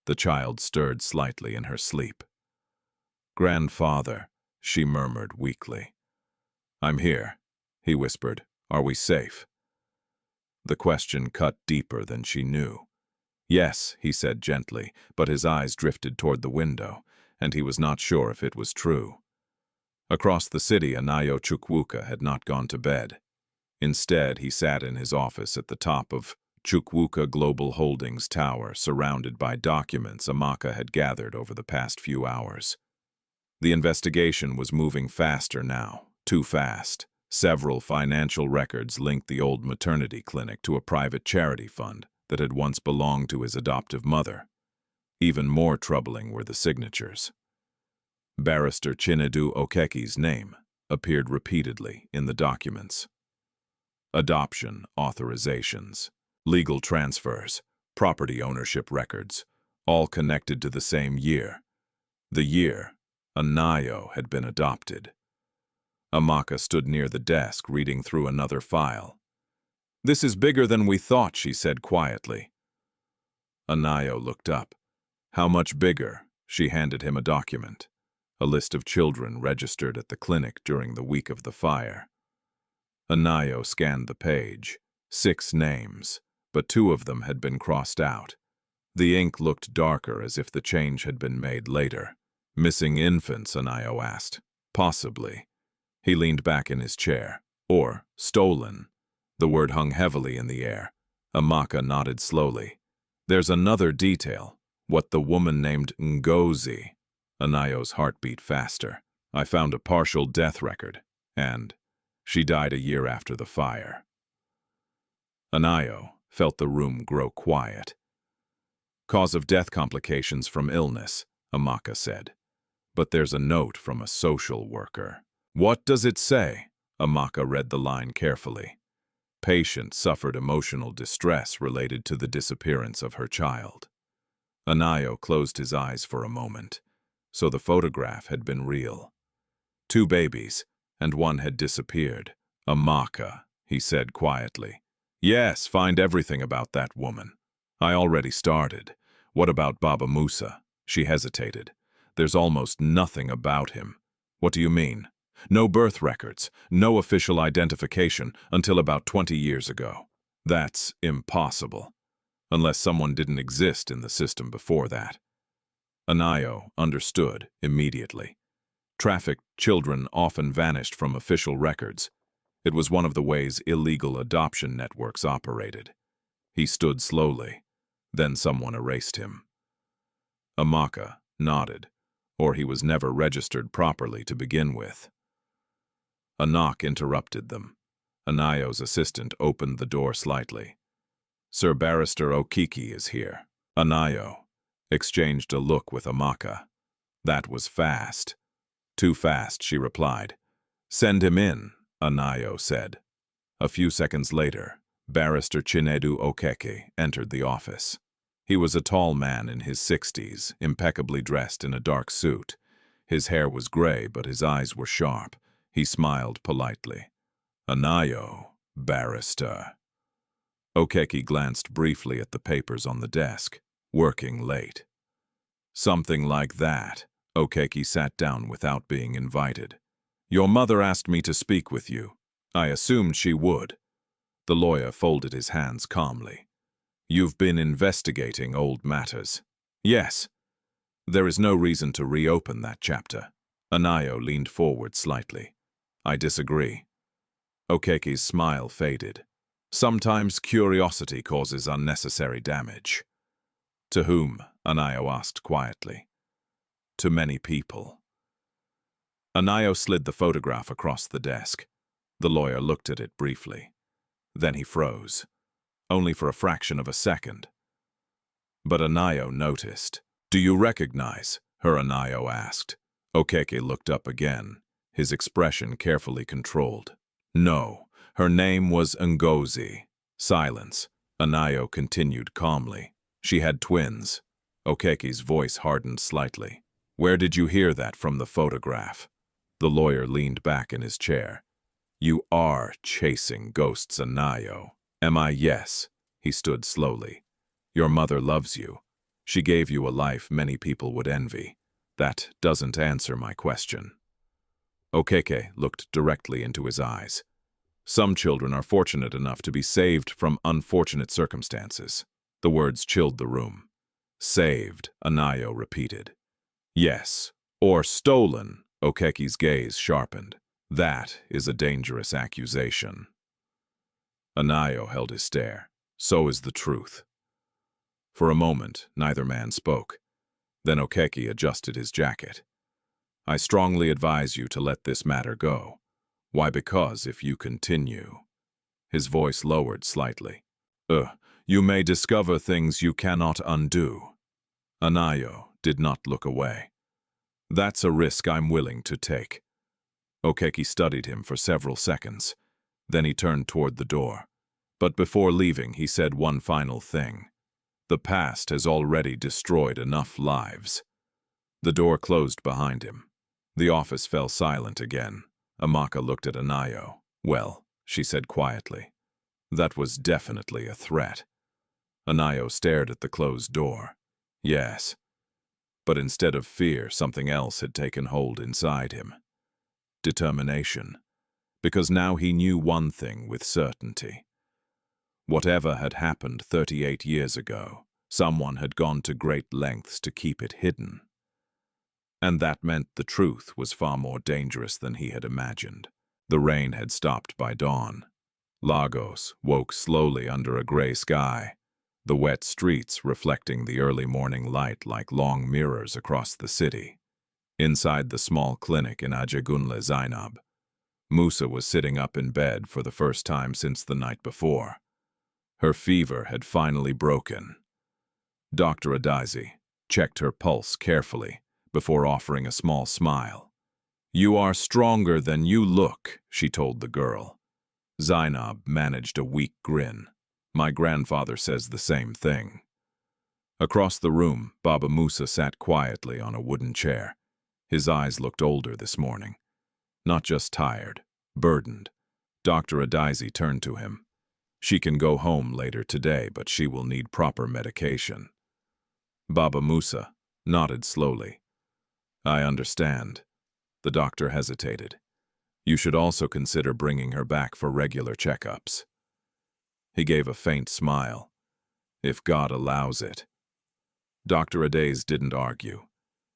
The child stirred slightly in her sleep. "Grandfather," she murmured weakly. "I'm here," he whispered. "Are we safe?" The question cut deeper than she knew. Yes, he said gently, but his eyes drifted toward the window, and he was not sure if it was true. Across the city, Anayo Chukwuka had not gone to bed. Instead, he sat in his office at the top of Chukwuka Global Holdings Tower, surrounded by documents Amaka had gathered over the past few hours. The investigation was moving faster now, too fast. Several financial records linked the old maternity clinic to a private charity fund that had once belonged to his adoptive mother. Even more troubling were the signatures. Barrister Chinedu Okeke's name appeared repeatedly in the documents. Adoption authorizations, legal transfers, property ownership records, all connected to the same year. The year Anayo had been adopted. Amaka stood near the desk, reading through another file. "This is bigger than we thought," she said quietly. Anayo looked up. "How much bigger?" She handed him a document, a list of children registered at the clinic during the week of the fire. Anayo scanned the page. 6 names, but 2 of them had been crossed out. The ink looked darker, as if the change had been made later. "Missing infants?" Anayo asked. "Possibly." He leaned back in his chair. "Or stolen." The word hung heavily in the air. Amaka nodded slowly. "There's another detail. What the woman named Ngozi." Anayo's heart beat faster. "I found a partial death record, and she died a year after the fire." Anayo felt the room grow quiet. "Cause of death: complications from illness," Amaka said. "But there's a note from a social worker." "What does it say?" Amaka read the line carefully. "Patient suffered emotional distress related to the disappearance of her child." Anayo closed his eyes for a moment. So the photograph had been real. 2 babies, and one had disappeared. "Amaka," he said quietly. "Yes, find everything about that woman." "I already started." "What about Baba Musa?" She hesitated. "There's almost nothing about him." "What do you mean?" "No birth records, no official identification until about 20 years ago." "That's impossible, unless someone didn't exist in the system before that." Anayo understood immediately. Trafficked children often vanished from official records. It was one of the ways illegal adoption networks operated. He stood slowly. Then someone erased him. Amaka nodded, or he was never registered properly to begin with. A knock interrupted them. Anayo's assistant opened the door slightly. "Sir Barrister Okeke is here." Anayo exchanged a look with Amaka. "That was fast." "Too fast," she replied. "Send him in," Anayo said. A few seconds later, Barrister Chinedu Okeke entered the office. He was a tall man in his 60s, impeccably dressed in a dark suit. His hair was gray, but his eyes were sharp. He smiled politely. "Anayo, Barrister." Okeke glanced briefly at the papers on the desk. "Working late." "Something like that." Okeke sat down without being invited. "Your mother asked me to speak with you. I assumed she would." The lawyer folded his hands calmly. "You've been investigating old matters." "Yes." "There is no reason to reopen that chapter." Anayo leaned forward slightly. "I disagree." Okeke's smile faded. "Sometimes curiosity causes unnecessary damage." "To whom?" Anayo asked quietly. "To many people." Anayo slid the photograph across the desk. The lawyer looked at it briefly. Then he froze, only for a fraction of a second. But Anayo noticed. "Do you recognize her?" Anayo asked. Okeke looked up again, his expression carefully controlled. "No, her name was Ngozi." Silence. Anayo continued calmly. "She had twins." Okeke's voice hardened slightly. "Where did you hear that from the photograph?" The lawyer leaned back in his chair. "You are chasing ghosts, Anayo." "Am I?" "Yes." He stood slowly. "Your mother loves you. She gave you a life many people would envy. That doesn't answer my question." Okeke looked directly into his eyes. Some children are fortunate enough to be saved from unfortunate circumstances. The words chilled the room. Saved, Anayo repeated. Yes, or stolen, Okeki's gaze sharpened. That is a dangerous accusation. Anayo held his stare. So is the truth. For a moment, neither man spoke. Then Okeki adjusted his jacket. I strongly advise you to let this matter go. Why, because if you continue... His voice lowered slightly. You may discover things you cannot undo. Anayo did not look away. That's a risk I'm willing to take. Okeki studied him for several seconds. Then he turned toward the door. But before leaving, he said one final thing. The past has already destroyed enough lives. The door closed behind him. The office fell silent again. Amaka looked at Anayo. Well, she said quietly. That was definitely a threat. Anayo stared at the closed door. Yes. But instead of fear, something else had taken hold inside him. Determination. Because now he knew one thing with certainty. Whatever had happened 38 years ago, someone had gone to great lengths to keep it hidden. And that meant the truth was far more dangerous than he had imagined. The rain had stopped by dawn. Lagos woke slowly under a gray sky, the wet streets reflecting the early morning light like long mirrors across the city. Inside the small clinic in Ajegunle Zainab, Musa was sitting up in bed for the first time since the night before. Her fever had finally broken. Dr. Adazi checked her pulse carefully before offering a small smile. You are stronger than you look, she told the girl. Zainab managed a weak grin. My grandfather says the same thing. Across the room, Baba Musa sat quietly on a wooden chair. His eyes looked older this morning. Not just tired, burdened. Dr. Adazi turned to him. She can go home later today, but she will need proper medication. Baba Musa nodded slowly. I understand. The doctor hesitated. You should also consider bringing her back for regular checkups. He gave a faint smile. If God allows it. Dr. Adaze didn't argue.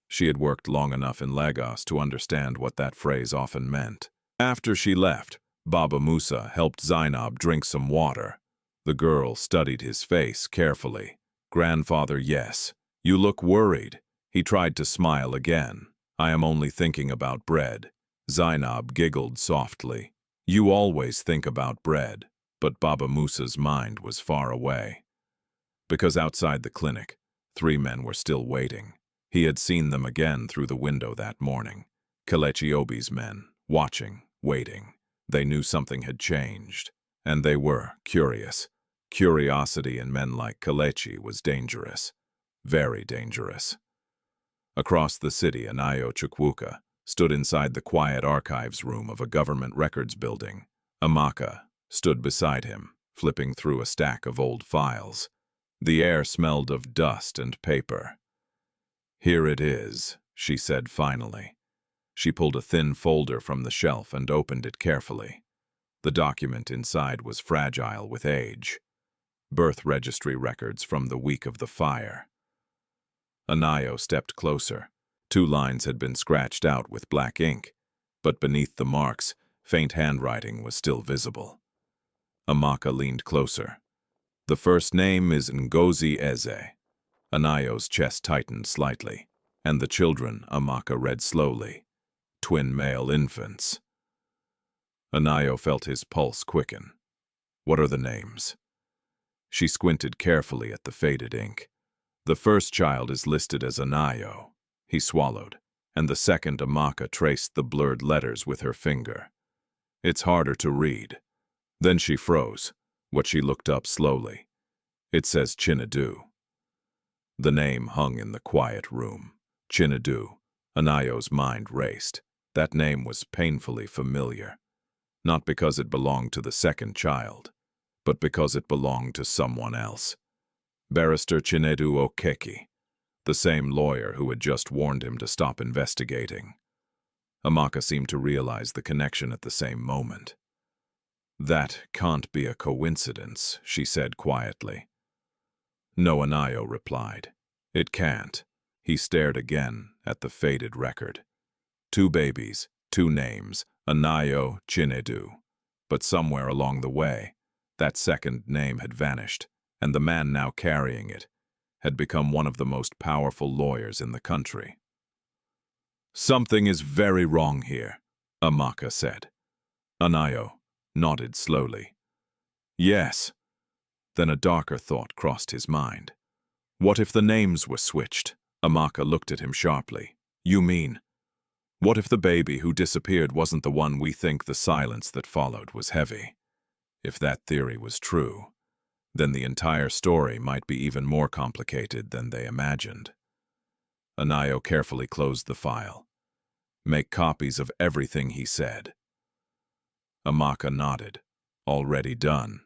She had worked long enough in Lagos to understand what that phrase often meant. After she left, Baba Musa helped Zainab drink some water. The girl studied his face carefully. Grandfather, yes. You look worried. He tried to smile again. I am only thinking about bread. Zainab giggled softly. You always think about bread. But Baba Musa's mind was far away. Because outside the clinic, 3 men were still waiting. He had seen them again through the window that morning. Kelechi Obi's men, watching, waiting. They knew something had changed. And they were curious. Curiosity in men like Kelechi was dangerous. Very dangerous. Across the city, Anayo Chukwuka stood inside the quiet archives room of a government records building. Amaka stood beside him, flipping through a stack of old files. The air smelled of dust and paper. Here it is, she said finally. She pulled a thin folder from the shelf and opened it carefully. The document inside was fragile with age. Birth registry records from the week of the fire. Anayo stepped closer. 2 lines had been scratched out with black ink, but beneath the marks, faint handwriting was still visible. Amaka leaned closer. The first name is Ngozi Eze. Anayo's chest tightened slightly, and the children, Amaka read slowly. Twin male infants. Anayo felt his pulse quicken. What are the names? She squinted carefully at the faded ink. The first child is listed as Anayo. He swallowed, and the second Amaka traced the blurred letters with her finger. It's harder to read. Then she froze, what she looked up slowly. It says Chinedu. The name hung in the quiet room. Chinedu. Anayo's mind raced. That name was painfully familiar. Not because it belonged to the second child, but because it belonged to someone else. Barrister Chinedu Okeki, the same lawyer who had just warned him to stop investigating. Amaka seemed to realize the connection at the same moment. That can't be a coincidence, she said quietly. No, Anayo replied. It can't. He stared again at the faded record. 2 babies, 2 names, Anayo Chinedu. But somewhere along the way, that second name had vanished, and the man now carrying it had become one of the most powerful lawyers in the country. Something is very wrong here, Amaka said. Anayo nodded slowly. Yes. Then a darker thought crossed his mind. What if the names were switched? Amaka looked at him sharply. You mean? What if the baby who disappeared wasn't the one we think? The silence that followed was heavy. If that theory was true, then the entire story might be even more complicated than they imagined. Anayo carefully closed the file. Make copies of everything he said. Amaka nodded. Already done.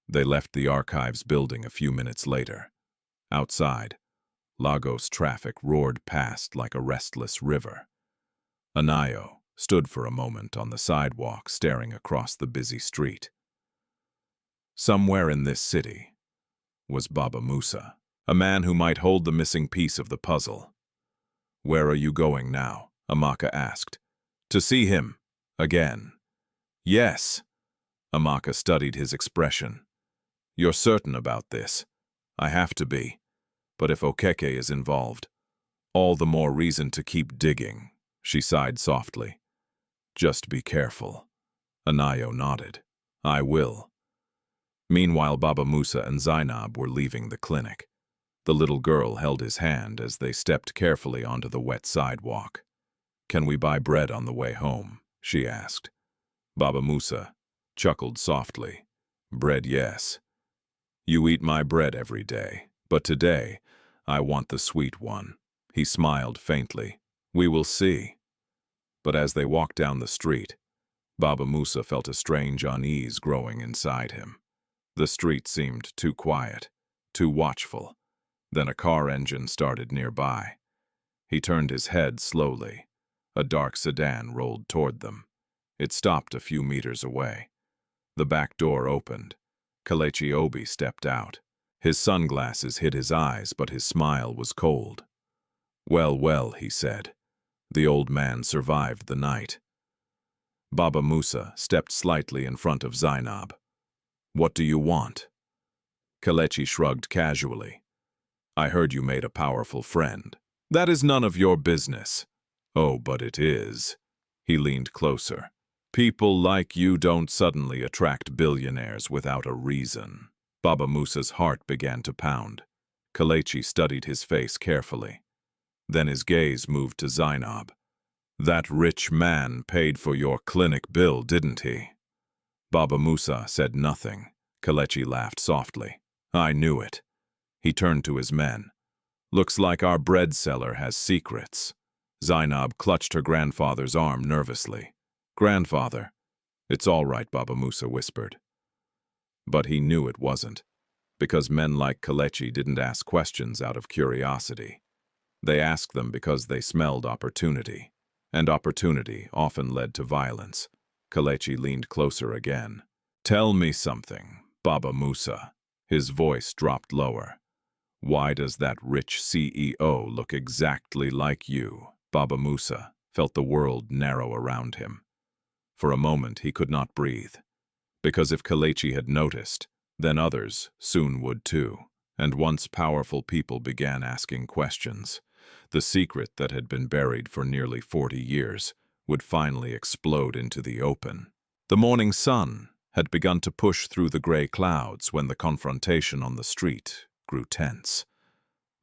They left the archives building a few minutes later. Outside, Lagos traffic roared past like a restless river. Anayo stood for a moment on the sidewalk staring across the busy street. Somewhere in this city was Baba Musa, a man who might hold the missing piece of the puzzle. Where are you going now? Amaka asked. To see him. Again. Yes. Amaka studied his expression. You're certain about this? I have to be. But if Okeke is involved, all the more reason to keep digging, she sighed softly. Just be careful. Anayo nodded. I will. Meanwhile, Baba Musa and Zainab were leaving the clinic. The little girl held his hand as they stepped carefully onto the wet sidewalk. Can we buy bread on the way home? She asked. Baba Musa chuckled softly. Bread, yes. You eat my bread every day, but today I want the sweet one. He smiled faintly. We will see. But as they walked down the street, Baba Musa felt a strange unease growing inside him. The street seemed too quiet, too watchful. Then a car engine started nearby. He turned his head slowly. A dark sedan rolled toward them. It stopped a few meters away. The back door opened. Kelechi Obi stepped out. His sunglasses hid his eyes, but his smile was cold. Well, well, he said. The old man survived the night. Baba Musa stepped slightly in front of Zainab. What do you want? Kelechi shrugged casually. I heard you made a powerful friend. That is none of your business. Oh, but it is. He leaned closer. People like you don't suddenly attract billionaires without a reason. Baba Musa's heart began to pound. Kelechi studied his face carefully. Then his gaze moved to Zainab. That rich man paid for your clinic bill, didn't he? Baba Musa said nothing. Kelechi laughed softly. I knew it. He turned to his men. Looks like our bread seller has secrets. Zainab clutched her grandfather's arm nervously. Grandfather. It's all right, Baba Musa whispered. But he knew it wasn't, because men like Kelechi didn't ask questions out of curiosity. They asked them because they smelled opportunity, and opportunity often led to violence. Kelechi leaned closer again. Tell me something, Baba Musa. His voice dropped lower. Why does that rich CEO look exactly like you? Baba Musa felt the world narrow around him. For a moment he could not breathe. Because if Kelechi had noticed, then others soon would too. And once powerful people began asking questions, the secret that had been buried for nearly 40 years would finally explode into the open. The morning sun had begun to push through the gray clouds when the confrontation on the street grew tense.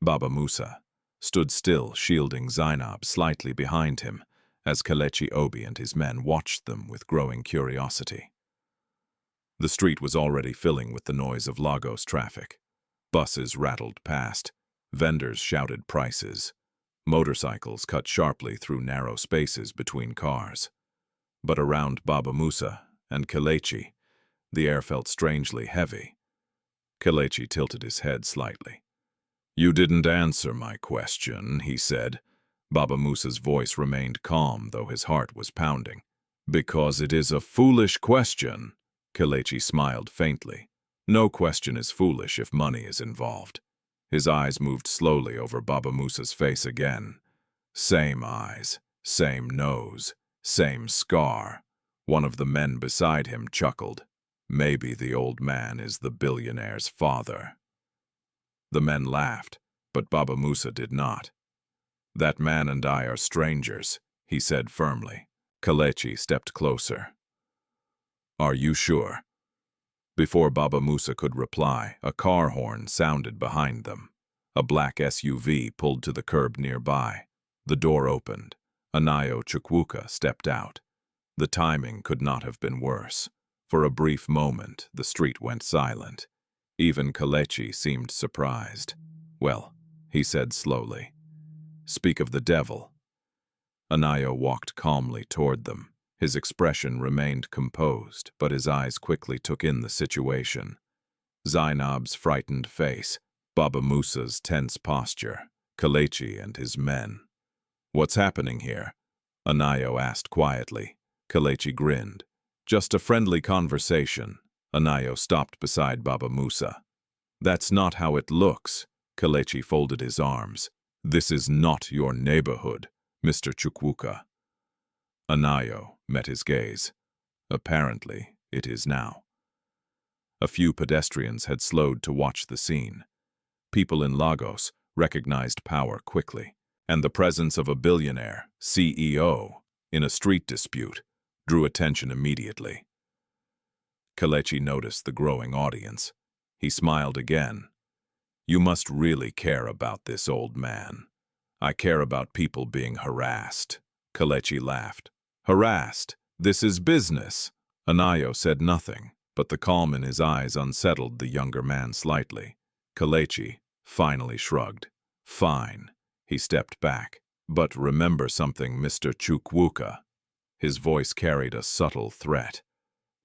Baba Musa stood still, shielding Zainab slightly behind him, as Kelechi Obi and his men watched them with growing curiosity. The street was already filling with the noise of Lagos traffic. Buses rattled past, vendors shouted prices, motorcycles cut sharply through narrow spaces between cars. But around Baba Musa and Kelechi, the air felt strangely heavy. Kelechi tilted his head slightly. You didn't answer my question, he said. Baba Musa's voice remained calm, though his heart was pounding. Because it is a foolish question. Kelechi smiled faintly. No question is foolish if money is involved. His eyes moved slowly over Baba Musa's face again. Same eyes, same nose, same scar. One of the men beside him chuckled. Maybe the old man is the billionaire's father. The men laughed, but Baba Musa did not. That man and I are strangers, he said firmly. Kelechi stepped closer. Are you sure? Before Baba Musa could reply, a car horn sounded behind them. A black SUV pulled to the curb nearby. The door opened. Anayo Chukwuka stepped out. The timing could not have been worse. For a brief moment, the street went silent. Even Kelechi seemed surprised. Well, he said slowly, speak of the devil. Anayo walked calmly toward them. His expression remained composed, but his eyes quickly took in the situation. Zainab's frightened face, Baba Musa's tense posture, Kelechi and his men. What's happening here? Anayo asked quietly. Kelechi grinned. Just a friendly conversation. Anayo stopped beside Baba Musa. That's not how it looks. Kelechi folded his arms. This is not your neighborhood, Mr. Chukwuka. Anayo met his gaze. Apparently, it is now. A few pedestrians had slowed to watch the scene. People in Lagos recognized power quickly, and the presence of a billionaire, CEO, in a street dispute drew attention immediately. Kelechi noticed the growing audience. He smiled again. You must really care about this old man. I care about people being harassed. Kelechi laughed. Harassed? This is business. Anayo said nothing, but the calm in his eyes unsettled the younger man slightly. Kelechi finally shrugged. Fine. He stepped back. But remember something, Mr. Chukwuka. His voice carried a subtle threat.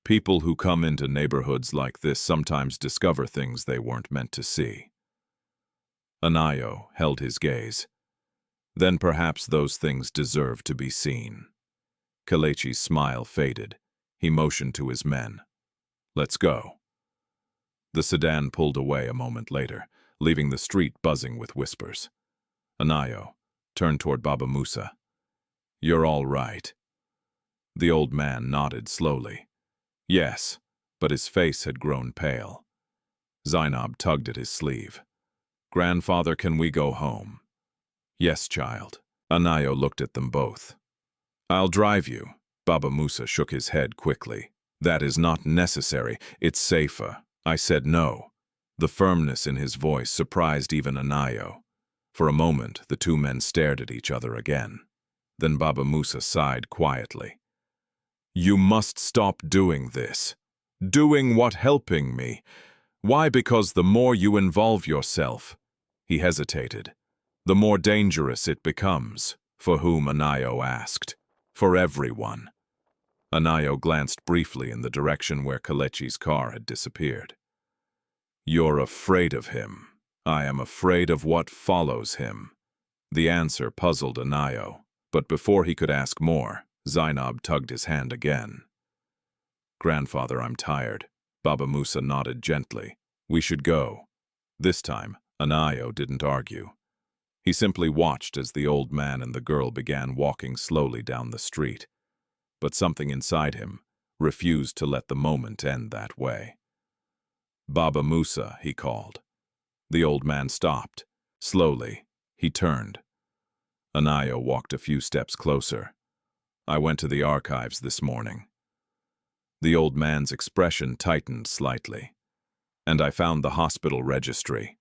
People who come into neighborhoods like this sometimes discover things they weren't meant to see. Anayo held his gaze. Then perhaps those things deserve to be seen. Kelechi's smile faded. He motioned to his men. Let's go. The sedan pulled away a moment later, leaving the street buzzing with whispers. Anayo turned toward Baba Musa. You're all right. The old man nodded slowly. Yes, but his face had grown pale. Zainab tugged at his sleeve. Grandfather, can we go home? Yes, child. Anayo looked at them both. I'll drive you. Baba Musa shook his head quickly. That is not necessary. It's safer. I said no. The firmness in his voice surprised even Anayo. For a moment, the two men stared at each other again. Then Baba Musa sighed quietly. You must stop doing this. Doing what? Helping me. Why? Because the more you involve yourself, he hesitated, the more dangerous it becomes. For whom? Anayo asked. For everyone. Anayo glanced briefly in the direction where Kelechi's car had disappeared. You're afraid of him. I am afraid of what follows him. The answer puzzled Anayo, but before he could ask more, Zainab tugged his hand again. Grandfather, I'm tired. Baba Musa nodded gently. We should go. This time, Anayo didn't argue. He simply watched as the old man and the girl began walking slowly down the street. But something inside him refused to let the moment end that way. Baba Musa, he called. The old man stopped. Slowly, he turned. Anayo walked a few steps closer. I went to the archives this morning. The old man's expression tightened slightly. And I found the hospital registry.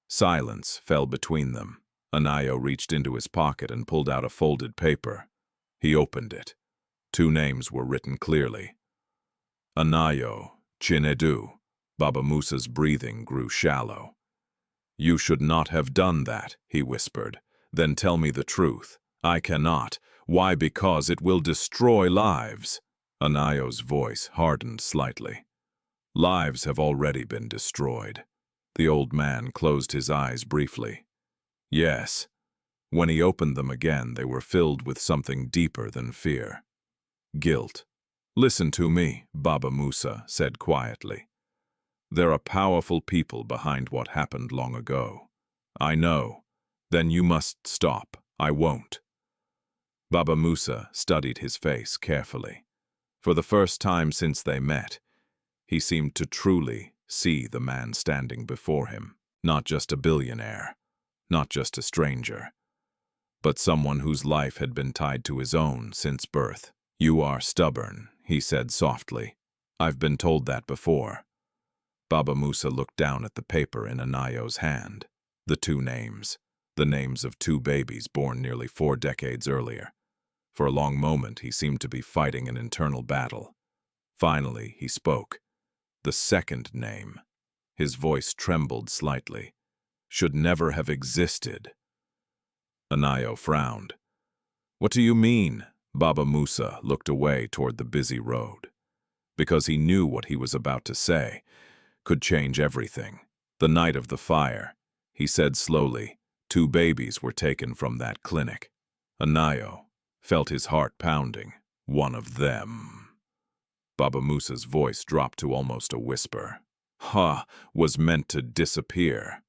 Silence fell between them. Anayo reached into his pocket and pulled out a folded paper. He opened it. 2 names were written clearly. Anayo Chinedu. Baba Musa's breathing grew shallow. You should not have done that, he whispered. Then tell me the truth. I cannot. Why? Because it will destroy lives. Anayo's voice hardened slightly. Lives have already been destroyed. The old man closed his eyes briefly. Yes. When he opened them again, they were filled with something deeper than fear. Guilt. Listen to me, Baba Musa said quietly. There are powerful people behind what happened long ago. I know. Then you must stop. I won't. Baba Musa studied his face carefully. For the first time since they met, he seemed to truly see the man standing before him, not just a billionaire, not just a stranger, but someone whose life had been tied to his own since birth. You are stubborn, he said softly. I've been told that before. Baba Musa looked down at the paper in Anayo's hand. The two names, the names of two babies born nearly 4 decades earlier. For a long moment, he seemed to be fighting an internal battle. Finally, he spoke. The second name. His voice trembled slightly. Should never have existed. Anayo frowned. What do you mean? Baba Musa looked away toward the busy road. Because he knew what he was about to say could change everything. The night of the fire, he said slowly, 2 babies were taken from that clinic. Anayo felt his heart pounding. One of them. Baba Musa's voice dropped to almost a whisper. Was meant to disappear.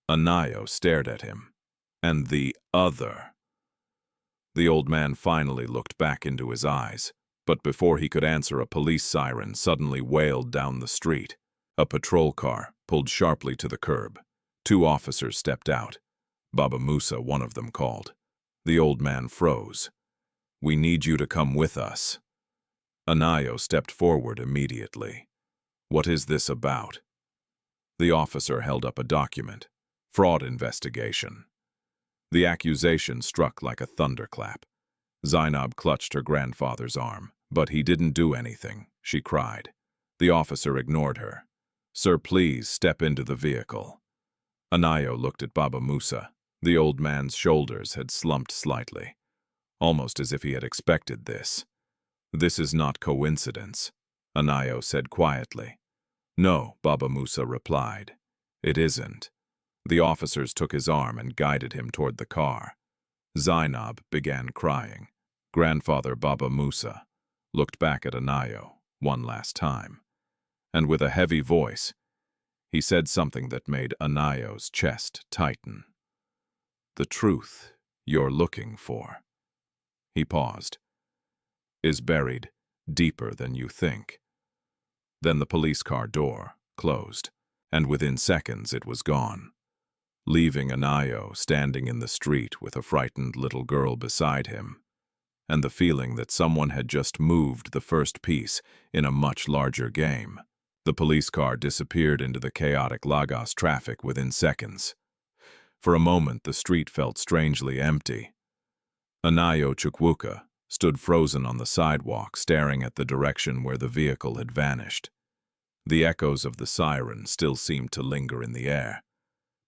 Anayo stared at him. And the other. The old man finally looked back into his eyes, but before he could answer, a police siren suddenly wailed down the street. A patrol car pulled sharply to the curb. 2 officers stepped out. Baba Musa, one of them, called. The old man froze. We need you to come with us. Anayo stepped forward immediately. What is this about? The officer held up a document. Fraud investigation. The accusation struck like a thunderclap. Zainab clutched her grandfather's arm. But he didn't do anything, she cried. The officer ignored her. Sir, please step into the vehicle. Anayo looked at Baba Musa. The old man's shoulders had slumped slightly, almost as if he had expected this. This is not coincidence, Anayo said quietly. No, Baba Musa replied. It isn't. The officers took his arm and guided him toward the car. Zainab began crying. Grandfather Baba Musa looked back at Anayo one last time, and with a heavy voice, he said something that made Anayo's chest tighten. The truth you're looking for, he paused, is buried deeper than you think. Then the police car door closed, and within seconds it was gone, leaving Anayo standing in the street with a frightened little girl beside him, and the feeling that someone had just moved the first piece in a much larger game. The police car disappeared into the chaotic Lagos traffic within seconds. For a moment, the street felt strangely empty. Anayo Chukwuka stood frozen on the sidewalk, staring at the direction where the vehicle had vanished. The echoes of the siren still seemed to linger in the air.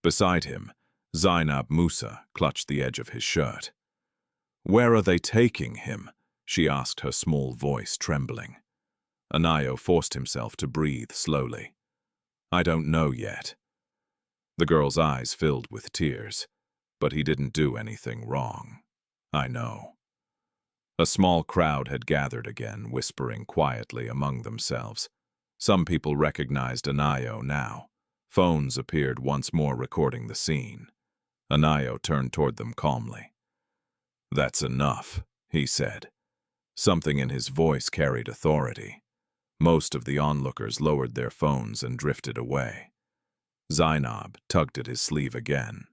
Beside him, Zainab Musa clutched the edge of his shirt. Where are they taking him? She asked, her small voice trembling. Anayo forced himself to breathe slowly. I don't know yet. The girl's eyes filled with tears, but he didn't do anything wrong. I know. A small crowd had gathered again, whispering quietly among themselves. Some people recognized Anayo now. Phones appeared once more recording the scene. Anayo turned toward them calmly. That's enough, he said. Something in his voice carried authority. Most of the onlookers lowered their phones and drifted away. Zainab tugged at his sleeve again.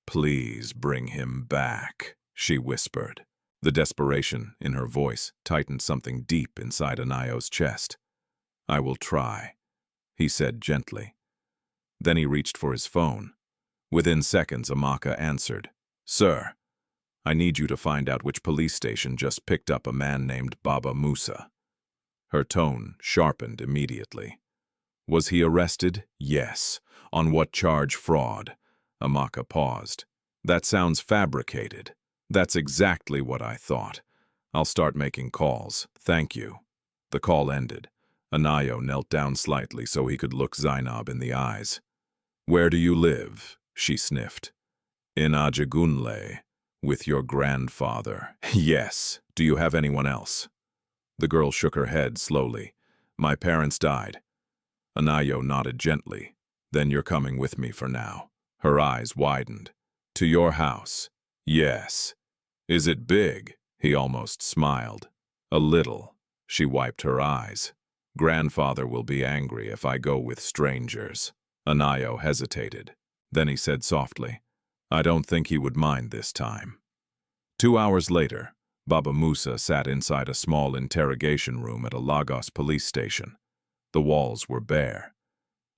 Please bring him back, she whispered. The desperation in her voice tightened something deep inside Anayo's chest. I will try, he said gently. Then he reached for his phone. Within seconds, Amaka answered. Sir, I need you to find out which police station just picked up a man named Baba Musa. Her tone sharpened immediately. Was he arrested? Yes. On what charge? Fraud. Amaka paused. That sounds fabricated. That's exactly what I thought. I'll start making calls. Thank you. The call ended. Anayo knelt down slightly so he could look Zainab in the eyes. Where do you live? She sniffed. In Ajagunle, with your grandfather. Yes. Do you have anyone else? The girl shook her head slowly. My parents died. Anayo nodded gently. Then you're coming with me for now. Her eyes widened. To your house. Yes. Is it big? He almost smiled. A little. She wiped her eyes. Grandfather will be angry if I go with strangers. Anayo hesitated. Then he said softly, I don't think he would mind this time. 2 hours later, Baba Musa sat inside a small interrogation room at a Lagos police station. The walls were bare.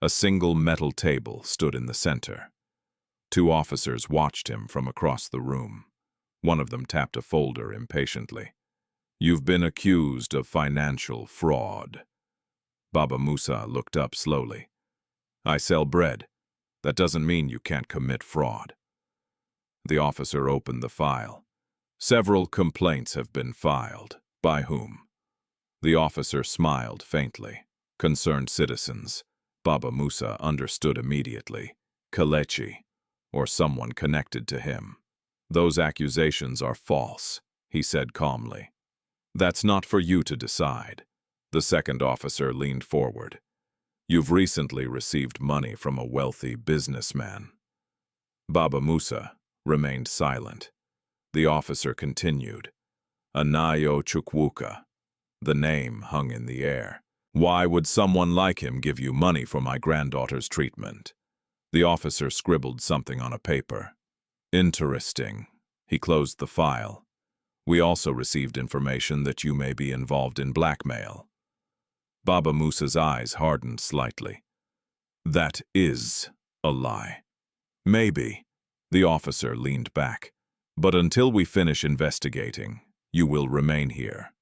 A single metal table stood in the center. 2 officers watched him from across the room. One of them tapped a folder impatiently. You've been accused of financial fraud. Baba Musa looked up slowly. I sell bread. That doesn't mean you can't commit fraud. The officer opened the file. Several complaints have been filed. By whom? The officer smiled faintly. Concerned citizens. Baba Musa understood immediately. Kelechi, or someone connected to him. Those accusations are false, he said calmly. That's not for you to decide. The second officer leaned forward. You've recently received money from a wealthy businessman. Baba Musa remained silent. The officer continued. Anayo Chukwuka. The name hung in the air. Why would someone like him give you money for my granddaughter's treatment? The officer scribbled something on a paper. Interesting. He closed the file. We also received information that you may be involved in blackmail. Baba Musa's eyes hardened slightly. That is a lie. Maybe. The officer leaned back. But until we finish investigating, you will remain here.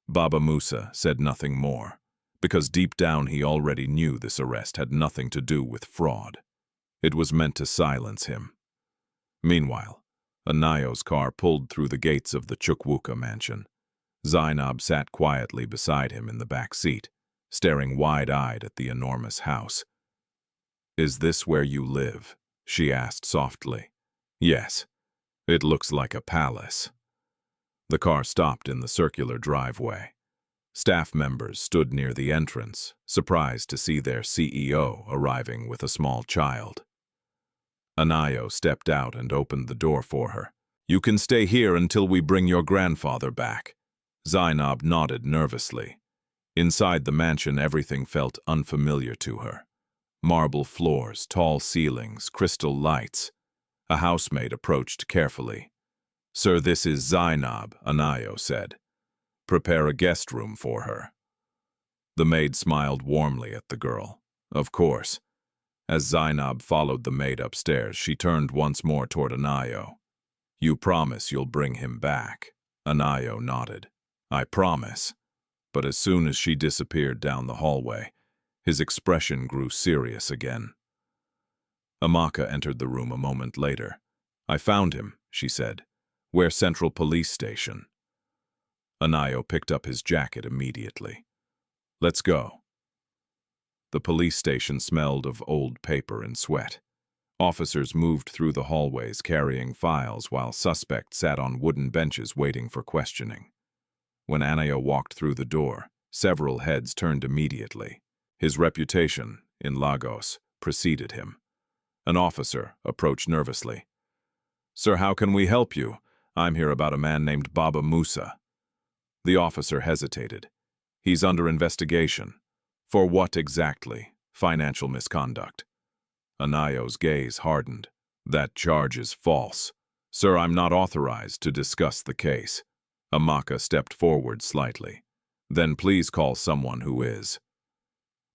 Baba Musa said nothing more, because deep down he already knew this arrest had nothing to do with fraud. It was meant to silence him. Meanwhile, Anayo's car pulled through the gates of the Chukwuka mansion. Zainab sat quietly beside him in the back seat, staring wide-eyed at the enormous house. Is this where you live? She asked softly. Yes. It looks like a palace. The car stopped in the circular driveway. Staff members stood near the entrance, surprised to see their CEO arriving with a small child. Anayo stepped out and opened the door for her. You can stay here until we bring your grandfather back. Zainab nodded nervously. Inside the mansion, everything felt unfamiliar to her. Marble floors, tall ceilings, crystal lights. A housemaid approached carefully. Sir, this is Zainab, Anayo said. Prepare a guest room for her. The maid smiled warmly at the girl. Of course. As Zainab followed the maid upstairs, she turned once more toward Anayo. You promise you'll bring him back? Anayo nodded. I promise. But as soon as she disappeared down the hallway, his expression grew serious again. Amaka entered the room a moment later. I found him, she said. Where Central Police Station? Anayo picked up his jacket immediately. Let's go. The police station smelled of old paper and sweat. Officers moved through the hallways carrying files while suspects sat on wooden benches waiting for questioning. When Anayo walked through the door, several heads turned immediately. His reputation, in Lagos, preceded him. An officer approached nervously. Sir, how can we help you? I'm here about a man named Baba Musa. The officer hesitated. He's under investigation. For what exactly? Financial misconduct. Anayo's gaze hardened. That charge is false. Sir, I'm not authorized to discuss the case. Amaka stepped forward slightly. Then please call someone who is.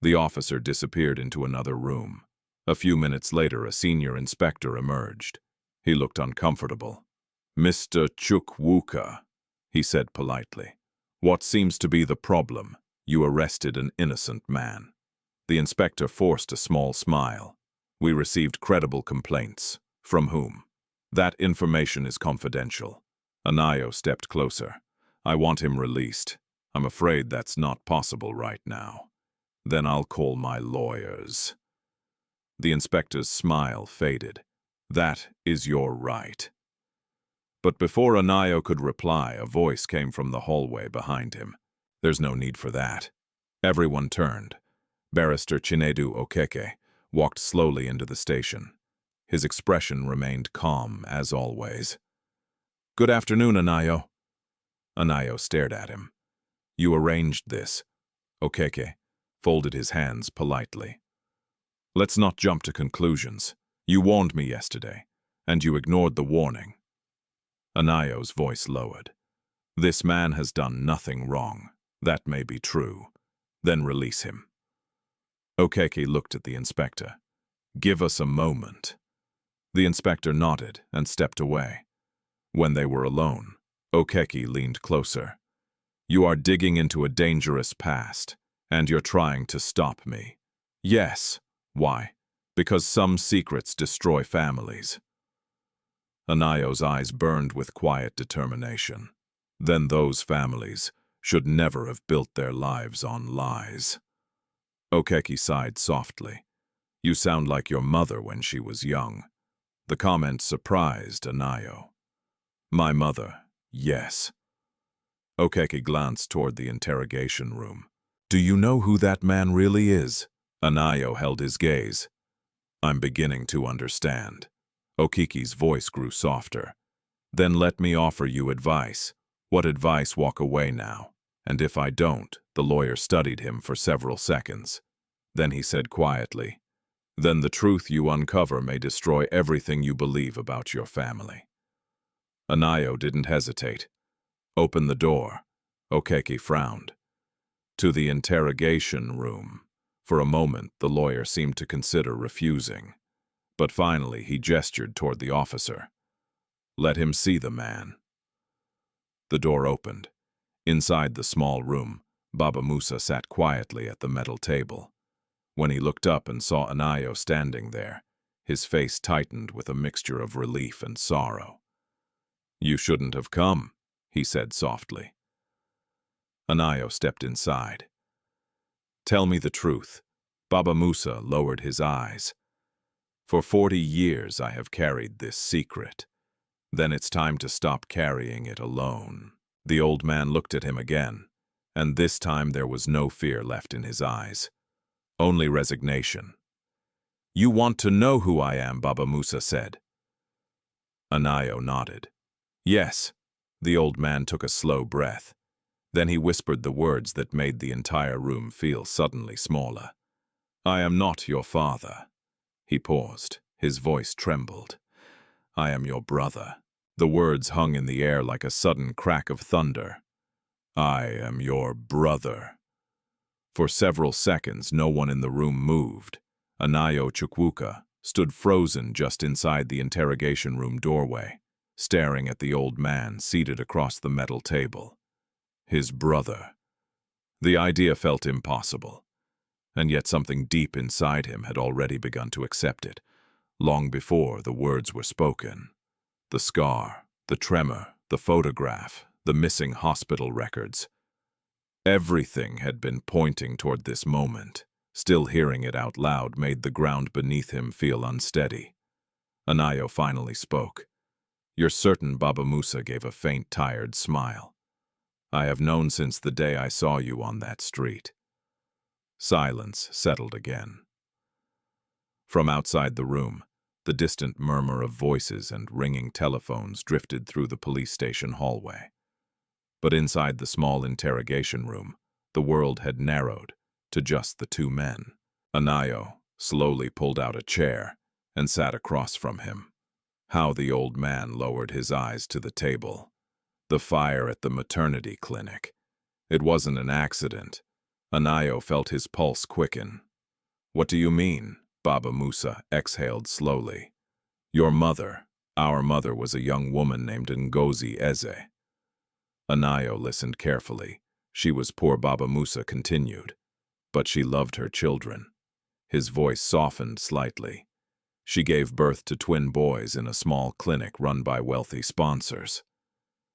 The officer disappeared into another room. A few minutes later, a senior inspector emerged. He looked uncomfortable. Mr. Chukwuka, he said politely. What seems to be the problem? You arrested an innocent man. The inspector forced a small smile. We received credible complaints. From whom? That information is confidential. Anayo stepped closer. I want him released. I'm afraid that's not possible right now. Then I'll call my lawyers. The inspector's smile faded. That is your right. But before Anayo could reply, a voice came from the hallway behind him. There's no need for that. Everyone turned. Barrister Chinedu Okeke walked slowly into the station. His expression remained calm, as always. "Good afternoon, Anayo." Anayo stared at him. "You arranged this." Okeke folded his hands politely. "Let's not jump to conclusions. You warned me yesterday, and you ignored the warning." Anayo's voice lowered. "This man has done nothing wrong. That may be true. Then release him." Okeke looked at the inspector. "Give us a moment." The inspector nodded and stepped away. When they were alone, Okeke leaned closer. "You are digging into a dangerous past, and you're trying to stop me." "Yes." "Why?" "Because some secrets destroy families." Anayo's eyes burned with quiet determination. "Then those families should never have built their lives on lies." Okeke sighed softly. "You sound like your mother when she was young." The comment surprised Anayo. "My mother, yes." Okeke glanced toward the interrogation room. "Do you know who that man really is?" Anayo held his gaze. "I'm beginning to understand." Okeke's voice grew softer. "Then let me offer you advice." "What advice? Walk away now." "And if I don't?" The lawyer studied him for several seconds. Then he said quietly, "Then the truth you uncover may destroy everything you believe about your family." Anayo didn't hesitate. "Open the door." Okeke frowned. "To the interrogation room." For a moment, the lawyer seemed to consider refusing. But finally, he gestured toward the officer. "Let him see the man." The door opened. Inside the small room, Baba Musa sat quietly at the metal table. When he looked up and saw Anayo standing there, his face tightened with a mixture of relief and sorrow. "You shouldn't have come," he said softly. Anayo stepped inside. "Tell me the truth." Baba Musa lowered his eyes. "For 40 years I have carried this secret. Then it's time to stop carrying it alone." The old man looked at him again, and this time there was no fear left in his eyes. Only resignation. "You want to know who I am," Baba Musa said. Anayo nodded. "Yes." The old man took a slow breath. Then he whispered the words that made the entire room feel suddenly smaller. "I am not your father." He paused. His voice trembled. "I am your brother." The words hung in the air like a sudden crack of thunder. "I am your brother." For several seconds, no one in the room moved. Anayo Chukwuka stood frozen just inside the interrogation room doorway, staring at the old man seated across the metal table. His brother. The idea felt impossible, and yet something deep inside him had already begun to accept it, long before the words were spoken. The scar, the tremor, the photograph, the missing hospital records. Everything had been pointing toward this moment. Still hearing it out loud made the ground beneath him feel unsteady. Anayo finally spoke. "You're certain?" Baba Musa gave a faint, tired smile. "I have known since the day I saw you on that street." Silence settled again. From outside the room, the distant murmur of voices and ringing telephones drifted through the police station hallway. But inside the small interrogation room, the world had narrowed to just the two men. Anayo slowly pulled out a chair and sat across from him. How the old man lowered his eyes to the table. The fire at the maternity clinic. It wasn't an accident. Anayo felt his pulse quicken. "What do you mean?" Baba Musa exhaled slowly. "Your mother, our mother, was a young woman named Ngozi Eze." Anayo listened carefully. "She was poor," Baba Musa continued, "but she loved her children." His voice softened slightly. "She gave birth to twin boys in a small clinic run by wealthy sponsors."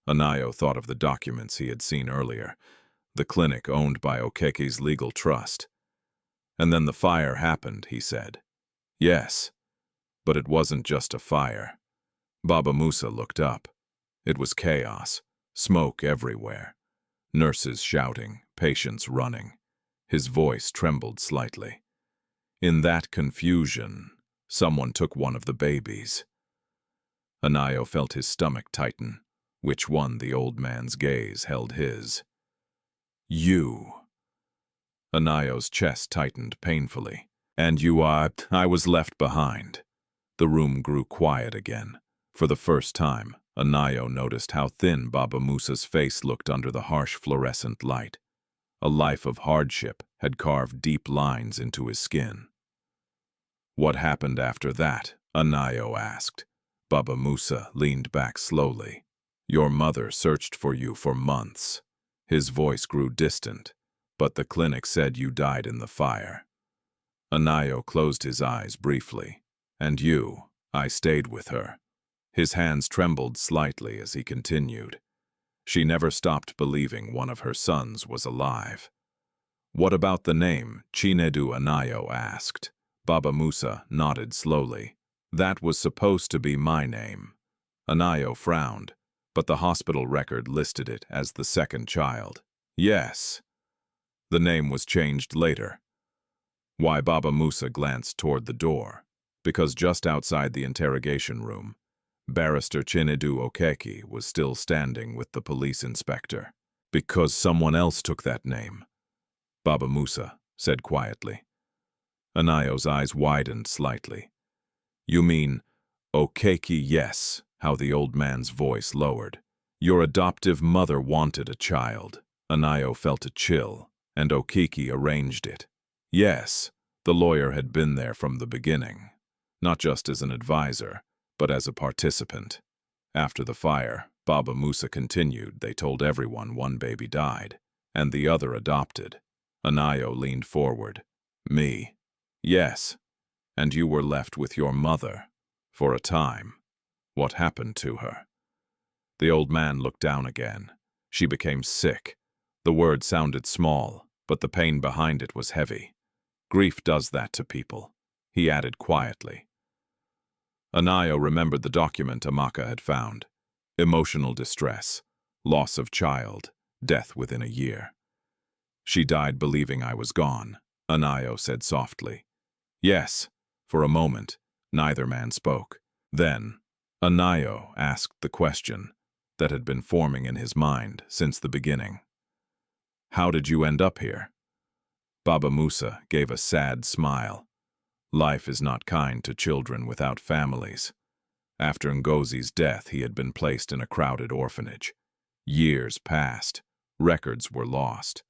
Anayo thought of the documents he had seen earlier, the clinic owned by Okeke's legal trust. "And then the fire happened," he said. "Yes, but it wasn't just a fire." Baba Musa looked up. It was chaos, smoke everywhere. Nurses shouting, patients running. His voice trembled slightly. In that confusion, someone took one of the babies. Anayo felt his stomach tighten. Which one? The old man's gaze held his. You. Anayo's chest tightened painfully. And you are... I was left behind. The room grew quiet again. For the first time, Anayo noticed how thin Baba Musa's face looked under the harsh fluorescent light. A life of hardship had carved deep lines into his skin. What happened after that? Anayo asked. Baba Musa leaned back slowly. Your mother searched for you for months. His voice grew distant, but the clinic said you died in the fire. Anayo closed his eyes briefly. And you, I stayed with her. His hands trembled slightly as he continued. She never stopped believing one of her sons was alive. What about the name? Chinedu, Anayo asked. Baba Musa nodded slowly. That was supposed to be my name. Anayo frowned, but the hospital record listed it as the second child. Yes. The name was changed later. Why? Baba Musa glanced toward the door. Because just outside the interrogation room, Barrister Chinedu Okeke was still standing with the police inspector. Because someone else took that name, Baba Musa said quietly. Anayo's eyes widened slightly. You mean, Okeke? Yes, how the old man's voice lowered. Your adoptive mother wanted a child. Anayo felt a chill, and Okeke arranged it. Yes, the lawyer had been there from the beginning, not just as an advisor, but as a participant. After the fire, Baba Musa continued, they told everyone one baby died, and the other adopted. Anayo leaned forward. Me. Yes. And you were left with your mother. For a time. What happened to her? The old man looked down again. She became sick. The word sounded small, but the pain behind it was heavy. Grief does that to people, he added quietly. Anayo remembered the document Amaka had found. Emotional distress, loss of child, death within a year. She died believing I was gone, Anayo said softly. Yes. For a moment, neither man spoke. Then, Anayo asked the question that had been forming in his mind since the beginning. How did you end up here? Baba Musa gave a sad smile. Life is not kind to children without families. After Ngozi's death, he had been placed in a crowded orphanage. Years passed. Records were lost.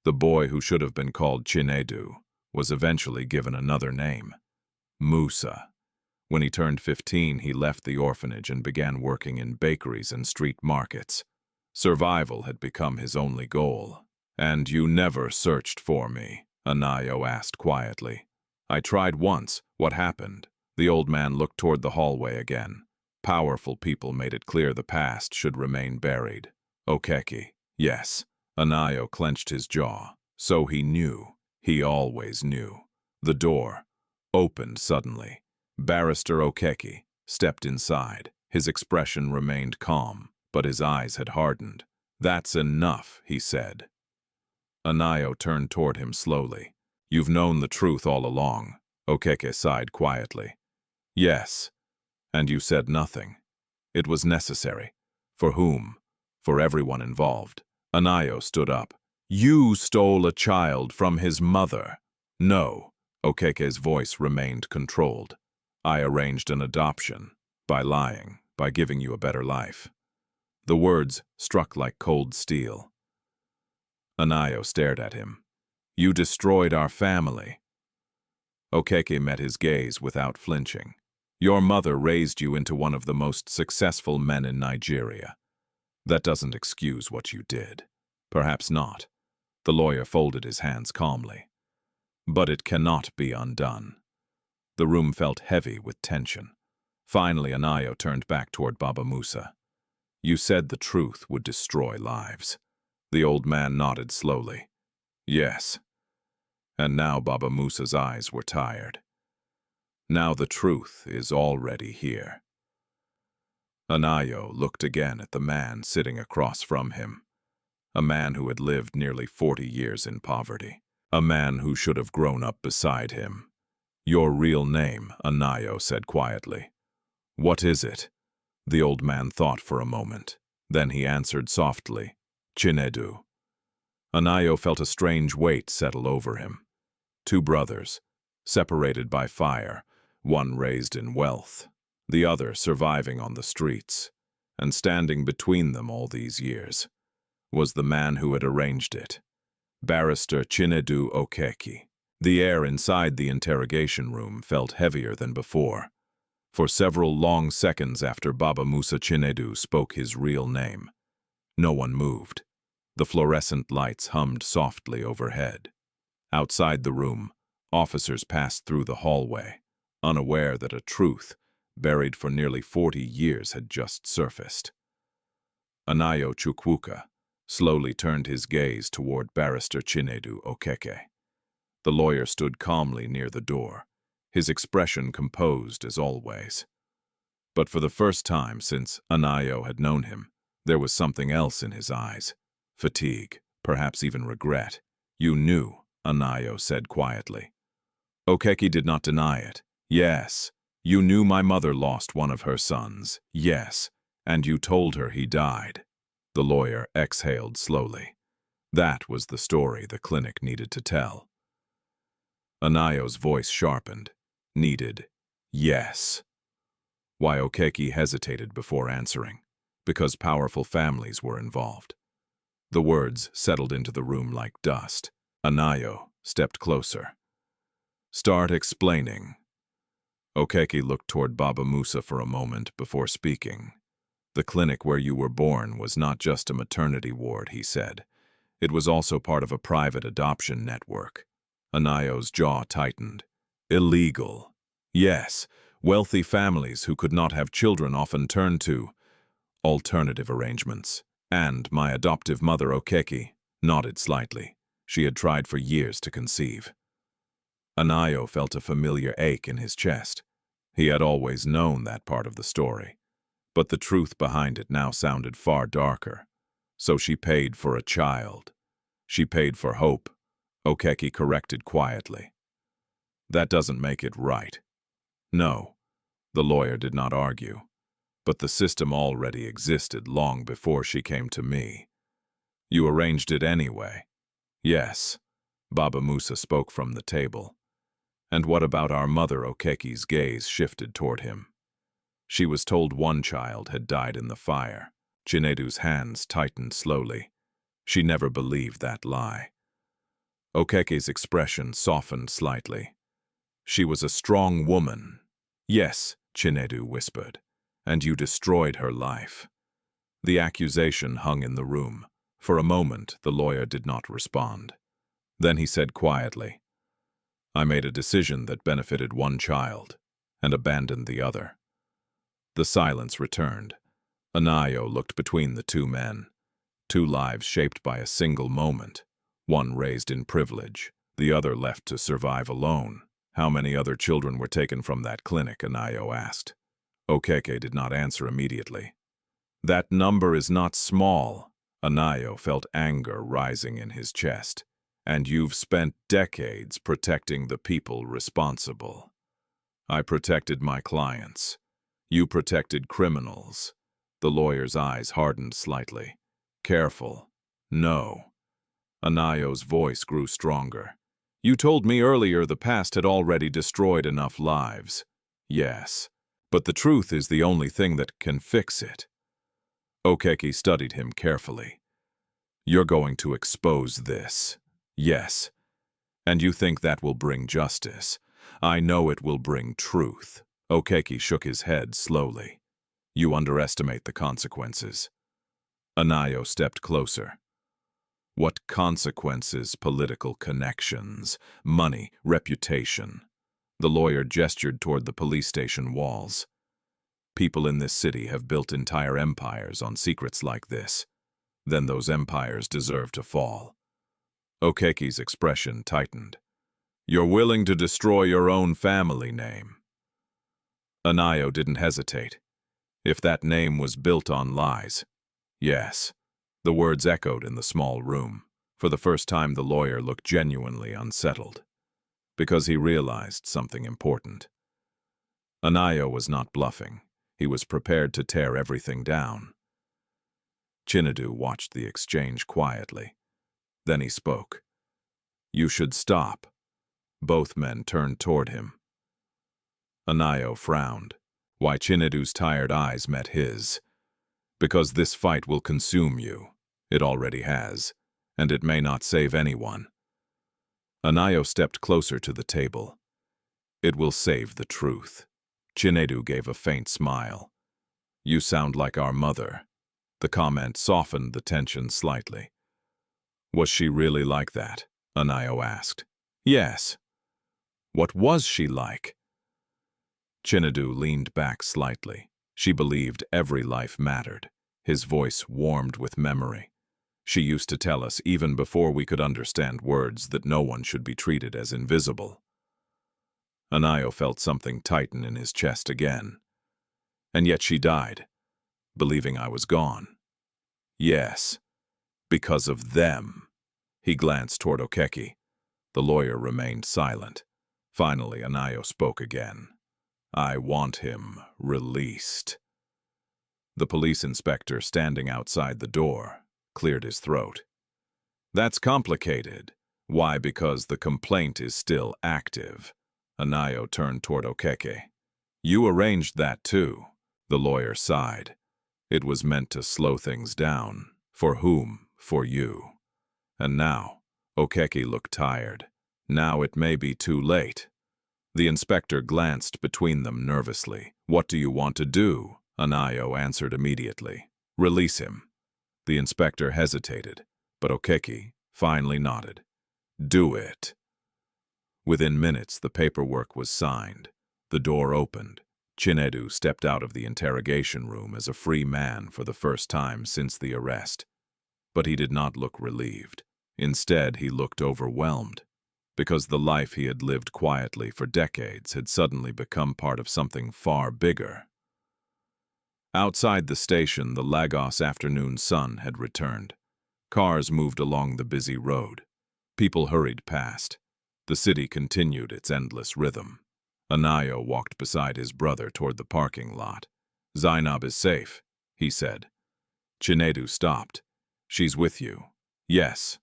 The boy who should have been called Chinedu was eventually given another name, Musa. When he turned 15, he left the orphanage and began working in bakeries and street markets. Survival had become his only goal. And you never searched for me, Anayo asked quietly. I tried once. What happened? The old man looked toward the hallway again. Powerful people made it clear the past should remain buried. Okeke. Yes. Anayo clenched his jaw. So he knew. He always knew. The door opened suddenly. Barrister Okeke stepped inside. His expression remained calm, but his eyes had hardened. That's enough, he said. Anayo turned toward him slowly. You've known the truth all along, Okeke sighed quietly. Yes. And you said nothing. It was necessary. For whom? For everyone involved. Anayo stood up. You stole a child from his mother. No. Okeke's voice remained controlled. I arranged an adoption. By lying. By giving you a better life. The words struck like cold steel. Anayo stared at him. You destroyed our family. Okeke met his gaze without flinching. Your mother raised you into one of the most successful men in Nigeria. That doesn't excuse what you did. Perhaps not. The lawyer folded his hands calmly. But it cannot be undone. The room felt heavy with tension. Finally, Anayo turned back toward Baba Musa. You said the truth would destroy lives. The old man nodded slowly. Yes. And now Baba Musa's eyes were tired. Now the truth is already here. Anayo looked again at the man sitting across from him. a man who had lived nearly 40 years in poverty, a man who should have grown up beside him. "Your real name," Anayo said quietly. "What is it?" The old man thought for a moment. Then he answered softly, "Chinedu." Anayo felt a strange weight settle over him. Two brothers, separated by fire, one raised in wealth, the other surviving on the streets, and standing between them all these years was the man who had arranged it, Barrister Chinedu Okeke. The air inside the interrogation room felt heavier than before. For several long seconds after Baba Musa Chinedu spoke his real name, no one moved. The fluorescent lights hummed softly overhead. Outside the room, officers passed through the hallway, unaware that a truth, buried for nearly 40 years, had just surfaced. Anayo Chukwuka slowly turned his gaze toward Barrister Chinedu Okeke. The lawyer stood calmly near the door, his expression composed as always. But for the first time since Anayo had known him, there was something else in his eyes. Fatigue, perhaps even regret. "You knew," Anayo said quietly. Okeke did not deny it. "Yes, you knew my mother lost one of her sons. Yes, and you told her he died." The lawyer exhaled slowly. That was the story the clinic needed to tell. Anayo's voice sharpened. "Needed. Yes." Why Okeke hesitated before answering. Because powerful families were involved. The words settled into the room like dust. Anayo stepped closer. "Start explaining." Okeke looked toward Baba Musa for a moment before speaking. "The clinic where you were born was not just a maternity ward," he said. "It was also part of a private adoption network." Anayo's jaw tightened. "Illegal." "Yes, wealthy families who could not have children often turned to alternative arrangements. And my adoptive mother, Okeke, nodded slightly. She had tried for years to conceive." Anayo felt a familiar ache in his chest. He had always known that part of the story, but the truth behind it now sounded far darker. "So she paid for a child. She paid for hope," Okeke corrected quietly. "That doesn't make it right." "No," the lawyer did not argue. "But the system already existed long before she came to me. You arranged it anyway." "Yes," Baba Musa spoke from the table. "And what about our mother?" Okeke's gaze shifted toward him. "She was told one child had died in the fire." Chinedu's hands tightened slowly. "She never believed that lie." Okeke's expression softened slightly. "She was a strong woman." "Yes," Chinedu whispered. "And you destroyed her life." The accusation hung in the room. For a moment, the lawyer did not respond. Then he said quietly, "I made a decision that benefited one child and abandoned the other." The silence returned. Anayo looked between the two men. Two lives shaped by a single moment. One raised in privilege, the other left to survive alone. "How many other children were taken from that clinic?" Anayo asked. Okeke did not answer immediately. "That number is not small." Anayo felt anger rising in his chest. "And you've spent decades protecting the people responsible." "I protected my clients. You protected criminals." The lawyer's eyes hardened slightly. "Careful." "No." Anayo's voice grew stronger. "You told me earlier the past had already destroyed enough lives." "Yes. But the truth is the only thing that can fix it." Okeke studied him carefully. "You're going to expose this." "Yes." "And you think that will bring justice?" "I know it will bring truth." Okeke shook his head slowly. "You underestimate the consequences." Anayo stepped closer. "What consequences?" "Political connections, money, reputation." The lawyer gestured toward the police station walls. "People in this city have built entire empires on secrets like this. Then those empires deserve to fall." Okeke's expression tightened. "You're willing to destroy your own family name?" Anayo didn't hesitate. "If that name was built on lies, yes." The words echoed in the small room. For the first time, the lawyer looked genuinely unsettled, because he realized something important. Anayo was not bluffing. He was prepared to tear everything down. Chinedu watched the exchange quietly. Then he spoke. "You should stop." Both men turned toward him. Anayo frowned. Why, Chinedu's tired eyes met his. "Because this fight will consume you. It already has, and it may not save anyone." Anayo stepped closer to the table. "It will save the truth." Chinedu gave a faint smile. "You sound like our mother." The comment softened the tension slightly. "Was she really like that?" Anayo asked. "Yes." "What was she like?" Chinedu leaned back slightly. She believed every life mattered. His voice warmed with memory. "She used to tell us, even before we could understand words, that no one should be treated as invisible." Anayo felt something tighten in his chest again. "And yet she died, believing I was gone." "Yes, because of them." He glanced toward Okeki. The lawyer remained silent. Finally, Anayo spoke again. "I want him released." The police inspector, standing outside the door, cleared his throat. "That's complicated." "Why? Because the complaint is still active." Anayo turned toward Okeke. "You arranged that too." The lawyer sighed. "It was meant to slow things down." "For whom?" "For you." "And now?" Okeke looked tired. "Now it may be too late." The inspector glanced between them nervously. "What do you want to do?" Anayo answered immediately. "Release him." The inspector hesitated, but Okeke finally nodded. "Do it." Within minutes, the paperwork was signed. The door opened. Chinedu stepped out of the interrogation room as a free man for the first time since the arrest. But he did not look relieved. Instead, he looked overwhelmed, because the life he had lived quietly for decades had suddenly become part of something far bigger. Outside the station, the Lagos afternoon sun had returned. Cars moved along the busy road. People hurried past. The city continued its endless rhythm. Anayo walked beside his brother toward the parking lot. "Zainab is safe," he said. Chinedu stopped. "She's with you." "Yes."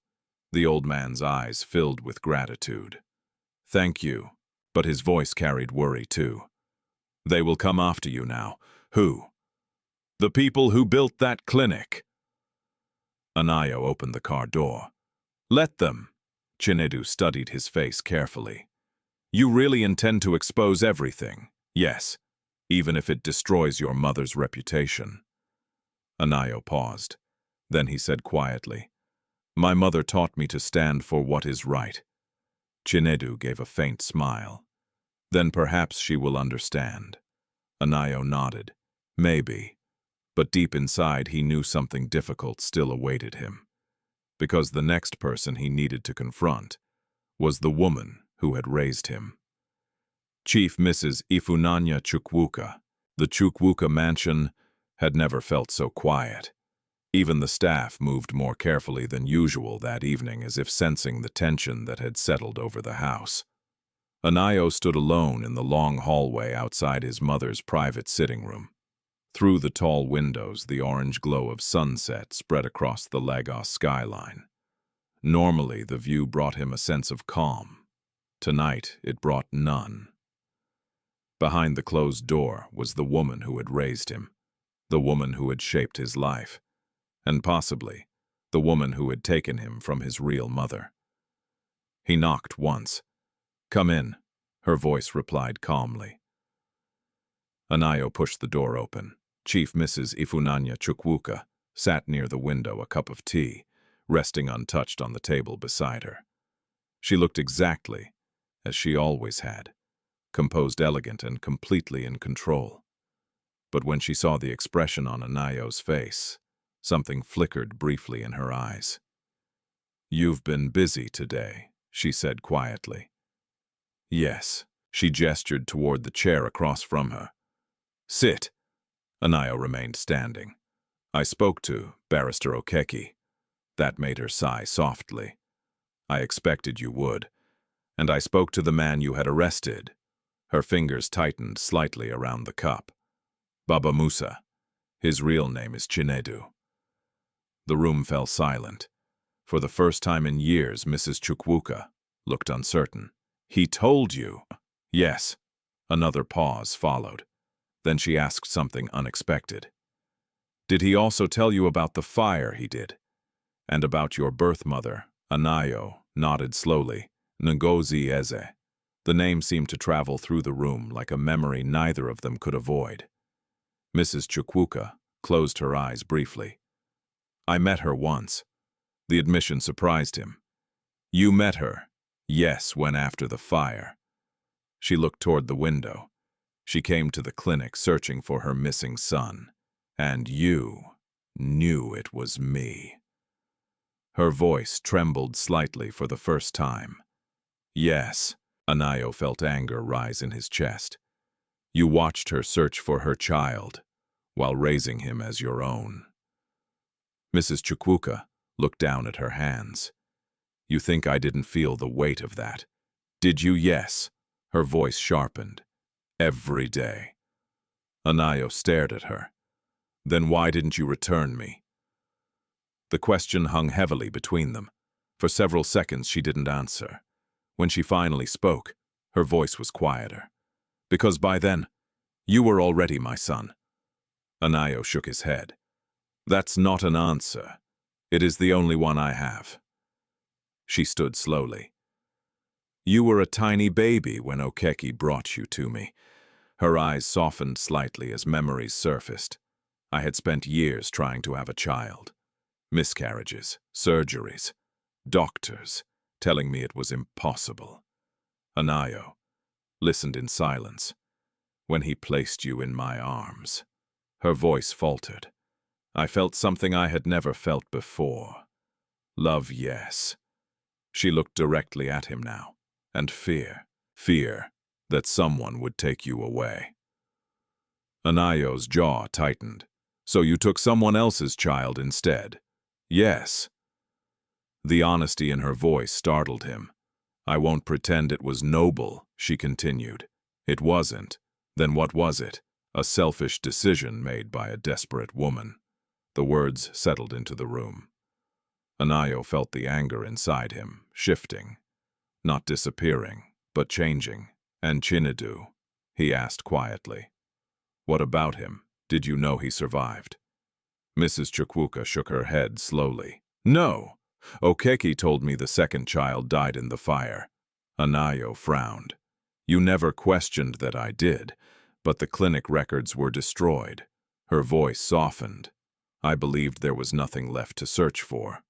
The old man's eyes filled with gratitude. "Thank you." But his voice carried worry too. "They will come after you now." "Who?" "The people who built that clinic." Anayo opened the car door. "Let them." Chinedu studied his face carefully. "You really intend to expose everything?" "Yes, even if it destroys your mother's reputation." Anayo paused. Then he said quietly, "My mother taught me to stand for what is right." Chinedu gave a faint smile. "Then perhaps she will understand." Anayo nodded. "Maybe." But deep inside he knew something difficult still awaited him. Because the next person he needed to confront was the woman who had raised him. Chief Mrs. Anayo Chukwuka. The Chukwuka mansion had never felt so quiet. Even the staff moved more carefully than usual that evening, as if sensing the tension that had settled over the house. Anayo stood alone in the long hallway outside his mother's private sitting room. Through the tall windows, the orange glow of sunset spread across the Lagos skyline. Normally, the view brought him a sense of calm. Tonight, it brought none. Behind the closed door was the woman who had raised him, the woman who had shaped his life, and possibly the woman who had taken him from his real mother. He knocked once. "Come in," her voice replied calmly. Anayo pushed the door open. Chief Mrs. Anayo Chukwuka sat near the window, a cup of tea, resting untouched on the table beside her. She looked exactly as she always had, composed, elegant, and completely in control. But when she saw the expression on Anayo's face, something flickered briefly in her eyes. "You've been busy today," she said quietly. "Yes." She gestured toward the chair across from her. "Sit." Anayo remained standing. I spoke to Barrister Okeki. That made her sigh softly. I expected you would. And I spoke to the man you had arrested. Her fingers tightened slightly around the cup. Baba Musa. His real name is Chinedu. The room fell silent. For the first time in years, Mrs. Chukwuka looked uncertain. He told you? Yes. Another pause followed. Then she asked something unexpected. Did he also tell you about the fire he did? And about your birth mother? Anayo nodded slowly. Ngozi Eze. The name seemed to travel through the room like a memory neither of them could avoid. Mrs. Chukwuka closed her eyes briefly. I met her once. The admission surprised him. You met her? Yes, when after the fire. She looked toward the window. She came to the clinic searching for her missing son. And you knew it was me. Her voice trembled slightly for the first time. Yes, Anayo felt anger rise in his chest. You watched her search for her child, while raising him as your own. Mrs. Chukwuka looked down at her hands. You think I didn't feel the weight of that? Did you? Yes. Her voice sharpened. Every day. Anayo stared at her. Then why didn't you return me? The question hung heavily between them. For several seconds she didn't answer. When she finally spoke, her voice was quieter. Because by then, you were already my son. Anayo shook his head. That's not an answer. It is the only one I have. She stood slowly. You were a tiny baby when Okeki brought you to me. Her eyes softened slightly as memories surfaced. I had spent years trying to have a child. Miscarriages, surgeries, doctors telling me it was impossible. Anayo listened in silence. When he placed you in my arms, her voice faltered. I felt something I had never felt before. Love, yes. She looked directly at him now. And fear. Fear that someone would take you away. Anayo's jaw tightened. So you took someone else's child instead? Yes. The honesty in her voice startled him. I won't pretend it was noble, she continued. It wasn't. Then what was it? A selfish decision made by a desperate woman. The words settled into the room. Anayo felt the anger inside him, shifting. Not disappearing, but changing. And Chinedu? He asked quietly. What about him? Did you know he survived? Mrs. Chukwuka shook her head slowly. No. Okeki told me the second child died in the fire. Anayo frowned. You never questioned that I did, but the clinic records were destroyed. Her voice softened. I believed there was nothing left to search for.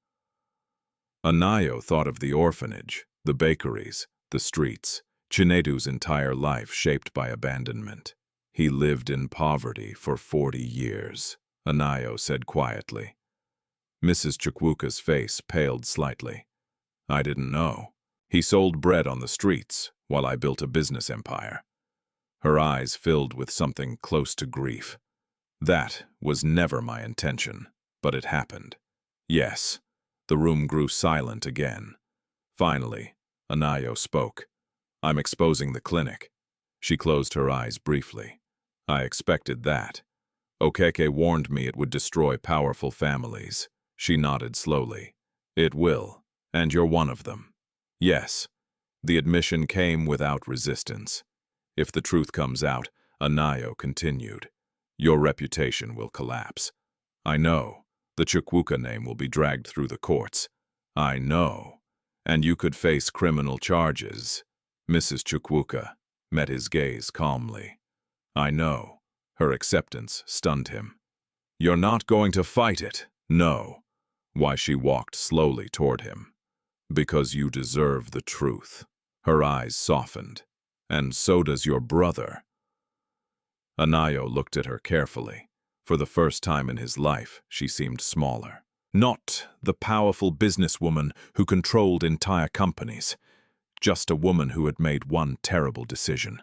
Anayo thought of the orphanage, the bakeries, the streets, Chinedu's entire life shaped by abandonment. He lived in poverty for 40 years, Anayo said quietly. Mrs. Chukwuka's face paled slightly. I didn't know. He sold bread on the streets while I built a business empire. Her eyes filled with something close to grief. That was never my intention, but it happened. Yes. The room grew silent again. Finally, Anayo spoke. I'm exposing the clinic. She closed her eyes briefly. I expected that. Okeke warned me it would destroy powerful families. She nodded slowly. It will, and you're one of them. Yes. The admission came without resistance. If the truth comes out, Anayo continued, your reputation will collapse. I know. The Chukwuka name will be dragged through the courts. I know. And you could face criminal charges. Mrs. Chukwuka met his gaze calmly. I know. Her acceptance stunned him. You're not going to fight it. No. Why, she walked slowly toward him. Because you deserve the truth. Her eyes softened. And so does your brother. Anayo looked at her carefully. For the first time in his life, she seemed smaller. Not the powerful businesswoman who controlled entire companies. Just a woman who had made one terrible decision.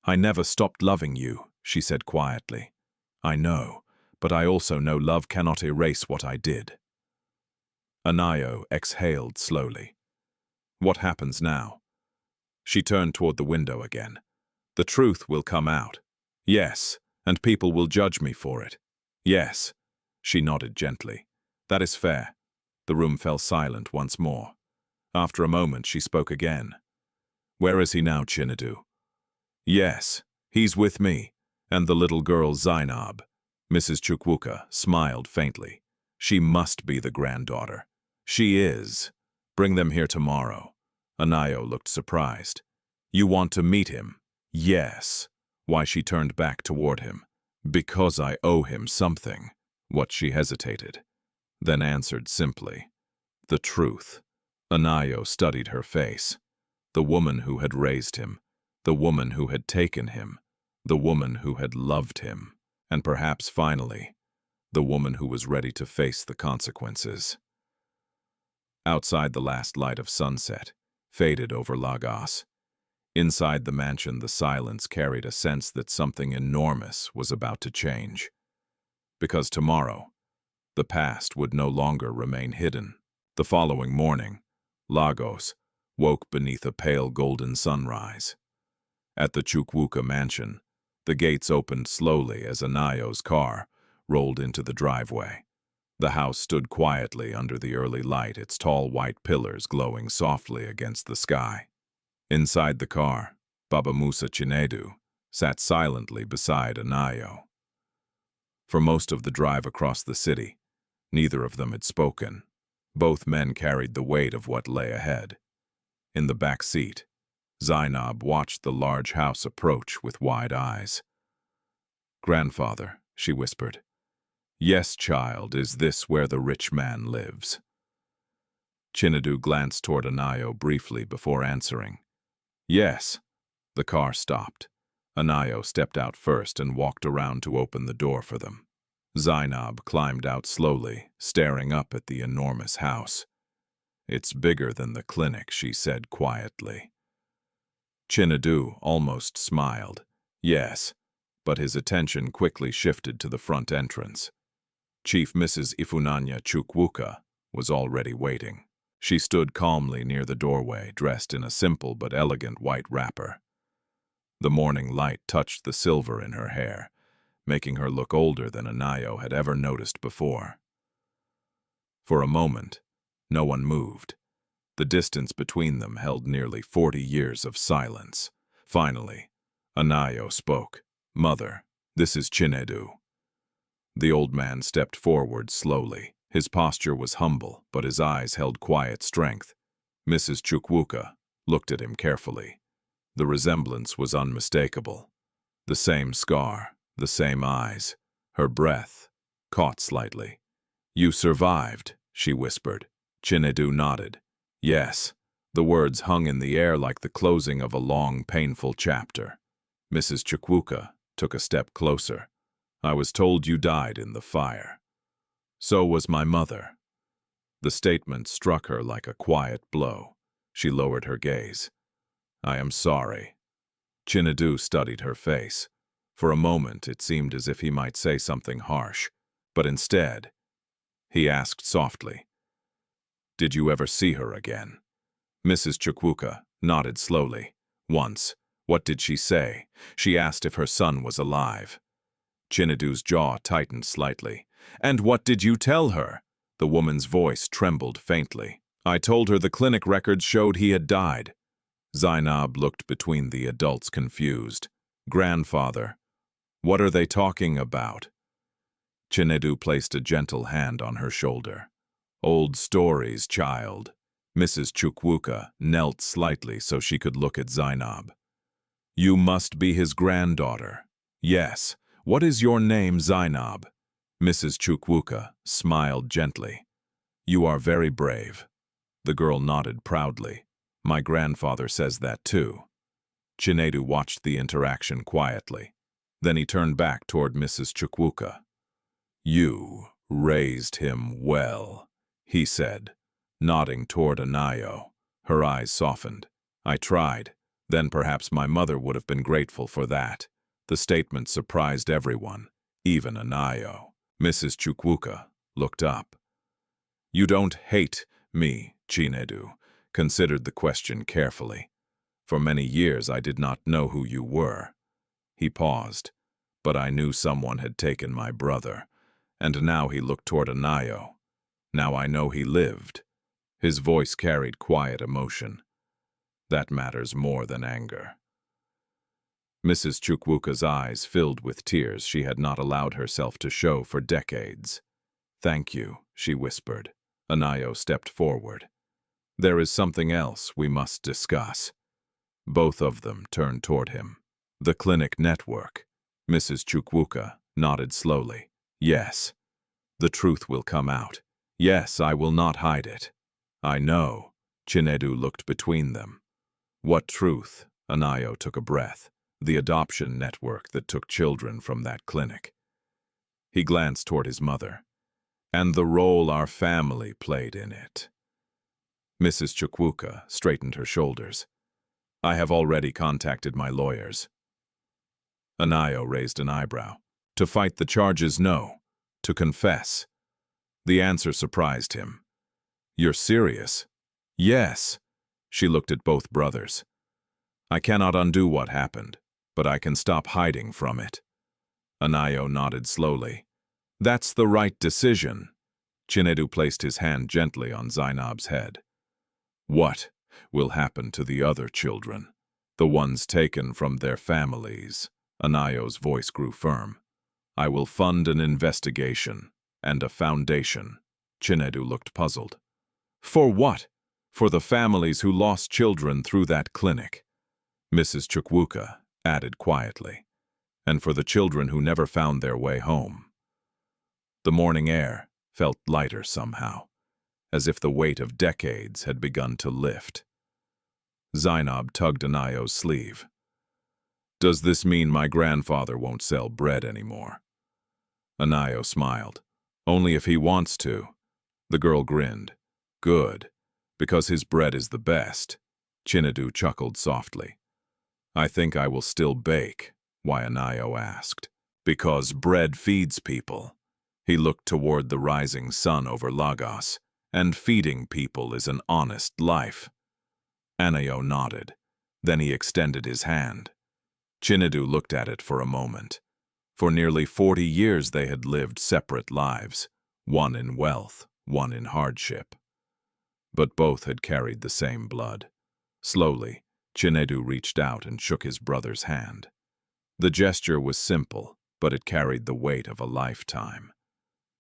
I never stopped loving you, she said quietly. I know, but I also know love cannot erase what I did." Anayo exhaled slowly. "What happens now?" She turned toward the window again. "The truth will come out. Yes, and people will judge me for it. Yes." She nodded gently. "That is fair." The room fell silent once more. After a moment, she spoke again. "Where is he now, Chinedu?" "Yes, he's with me, and the little girl Zainab." Mrs. Chukwuka smiled faintly. "She must be the granddaughter." "She is. Bring them here tomorrow." Anayo looked surprised. "You want to meet him?" "Yes." Why she turned back toward him. "Because I owe him something." What she hesitated, then answered simply. "The truth." Anayo studied her face. The woman who had raised him, the woman who had taken him, the woman who had loved him, and perhaps finally, the woman who was ready to face the consequences. Outside, the last light of sunset faded over Lagos. Inside the mansion, the silence carried a sense that something enormous was about to change. Because tomorrow, the past would no longer remain hidden. The following morning, Lagos woke beneath a pale golden sunrise. At the Chukwuka mansion, the gates opened slowly as Anayo's car rolled into the driveway. The house stood quietly under the early light, its tall white pillars glowing softly against the sky. Inside the car, Baba Musa Chinedu sat silently beside Anayo. For most of the drive across the city, neither of them had spoken. Both men carried the weight of what lay ahead. In the back seat, Zainab watched the large house approach with wide eyes. "Grandfather," she whispered. "Yes, child, is this where the rich man lives?" Chinedu glanced toward Anayo briefly before answering. "Yes." The car stopped. Anayo stepped out first and walked around to open the door for them. Zainab climbed out slowly, staring up at the enormous house. "It's bigger than the clinic," she said quietly. Chinedu almost smiled. "Yes," but his attention quickly shifted to the front entrance. Chief Mrs. Anayo Chukwuka was already waiting. She stood calmly near the doorway, dressed in a simple but elegant white wrapper. The morning light touched the silver in her hair, making her look older than Anayo had ever noticed before. For a moment, no one moved. The distance between them held nearly 40 years of silence. Finally, Anayo spoke. "Mother, this is Chinedu." The old man stepped forward slowly. His posture was humble, but his eyes held quiet strength. Mrs. Chukwuka looked at him carefully. The resemblance was unmistakable. The same scar, the same eyes. Her breath caught slightly. "You survived," she whispered. Chinedu nodded. "Yes." The words hung in the air like the closing of a long, painful chapter. Mrs. Chukwuka took a step closer. "I was told you died in the fire." "So was my mother." The statement struck her like a quiet blow. She lowered her gaze. "I am sorry." Chinedu studied her face. For a moment, it seemed as if he might say something harsh, but instead, he asked softly, "Did you ever see her again?" Mrs. Chukwuka nodded slowly. "Once." "What did she say?" "She asked if her son was alive." Chinedu's jaw tightened slightly. "And what did you tell her?" The woman's voice trembled faintly. "I told her the clinic records showed he had died." Zainab looked between the adults, confused. "Grandfather, what are they talking about?" Chinedu placed a gentle hand on her shoulder. "Old stories, child." Mrs. Chukwuka knelt slightly so she could look at Zainab. "You must be his granddaughter." "Yes." "What is your name, Zainab?" Mrs. Chukwuka smiled gently. "You are very brave." The girl nodded proudly. "My grandfather says that too." Chinedu watched the interaction quietly. Then he turned back toward Mrs. Chukwuka. "You raised him well," he said, nodding toward Anayo. Her eyes softened. "I tried. Then perhaps my mother would have been grateful for that." The statement surprised everyone, even Anayo. Mrs. Chukwuka looked up. You don't hate me, Chinedu, considered the question carefully. For many years I did not know who you were. He paused, but I knew someone had taken my brother, and now he looked toward Anayo. Now I know he lived. His voice carried quiet emotion. That matters more than anger. Mrs. Chukwuka's eyes filled with tears she had not allowed herself to show for decades. Thank you, she whispered. Anayo stepped forward. There is something else we must discuss. Both of them turned toward him. The clinic network. Mrs. Chukwuka nodded slowly. Yes. The truth will come out. Yes, I will not hide it. I know. Chinedu looked between them. What truth? Anayo took a breath. The adoption network that took children from that clinic. He glanced toward his mother. And the role our family played in it. Mrs. Chukwuka straightened her shoulders. I have already contacted my lawyers. Anayo raised an eyebrow. To fight the charges, no. To confess. The answer surprised him. You're serious? Yes. She looked at both brothers. I cannot undo what happened, but I can stop hiding from it. Anayo nodded slowly. That's the right decision. Chinedu placed his hand gently on Zainab's head. What will happen to the other children? The ones taken from their families? Anayo's voice grew firm. I will fund an investigation and a foundation. Chinedu looked puzzled. For what? For the families who lost children through that clinic. Mrs. Chukwuka added quietly. And for the children who never found their way home. The morning air felt lighter somehow, as if the weight of decades had begun to lift. Zainab tugged Anayo's sleeve. Does this mean my grandfather won't sell bread anymore? Anayo smiled. Only if he wants to. The girl grinned. Good, because his bread is the best. Chinedu chuckled softly. I think I will still bake. Why? Anayo asked. Because bread feeds people. He looked toward the rising sun over Lagos, and feeding people is an honest life. Anayo nodded. Then he extended his hand. Chinedu looked at it for a moment. For nearly 40 years they had lived separate lives, one in wealth, one in hardship. But both had carried the same blood. Slowly, Chinedu reached out and shook his brother's hand. The gesture was simple, but it carried the weight of a lifetime.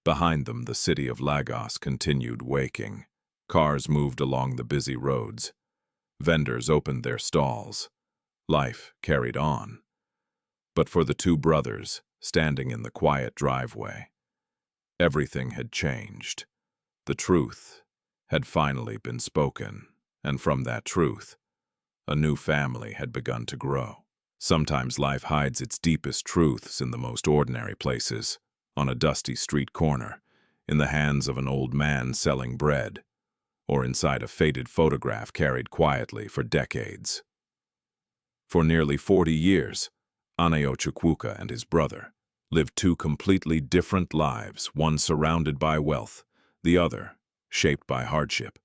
Behind them, the city of Lagos continued waking. Cars moved along the busy roads. Vendors opened their stalls. Life carried on. But for the two brothers, standing in the quiet driveway, everything had changed. The truth had finally been spoken, and from that truth, a new family had begun to grow. Sometimes life hides its deepest truths in the most ordinary places, on a dusty street corner, in the hands of an old man selling bread, or inside a faded photograph carried quietly for decades. For nearly 40 years, Anayo Chukwuka and his brother lived two completely different lives, one surrounded by wealth, the other shaped by hardship.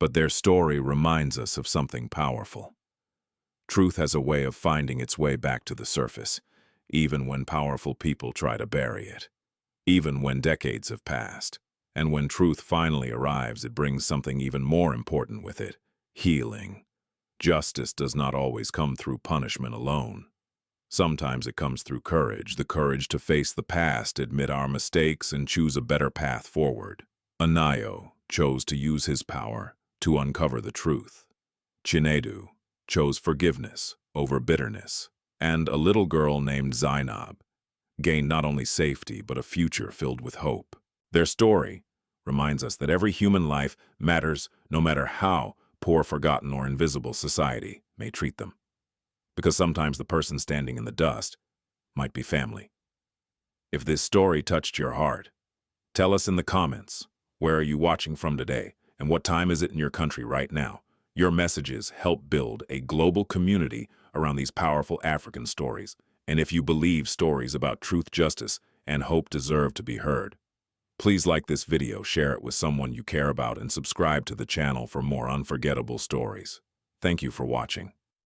But their story reminds us of something powerful. Truth has a way of finding its way back to the surface, even when powerful people try to bury it. Even when decades have passed. And when truth finally arrives, it brings something even more important with it: healing. Justice does not always come through punishment alone. Sometimes it comes through courage, the courage to face the past, admit our mistakes, and choose a better path forward. Anayo chose to use his power to uncover the truth. Chinedu chose forgiveness over bitterness. And a little girl named Zainab gained not only safety but a future filled with hope. Their story reminds us that every human life matters, no matter how poor, forgotten, or invisible society may treat them. Because sometimes the person standing in the dust might be family. If this story touched your heart, tell us in the comments, where are you watching from today, and what time is it in your country right now? Your messages help build a global community around these powerful African stories. And if you believe stories about truth, justice, and hope deserve to be heard. Please like this video, share it with someone you care about, and subscribe to the channel for more unforgettable stories. Thank you for watching.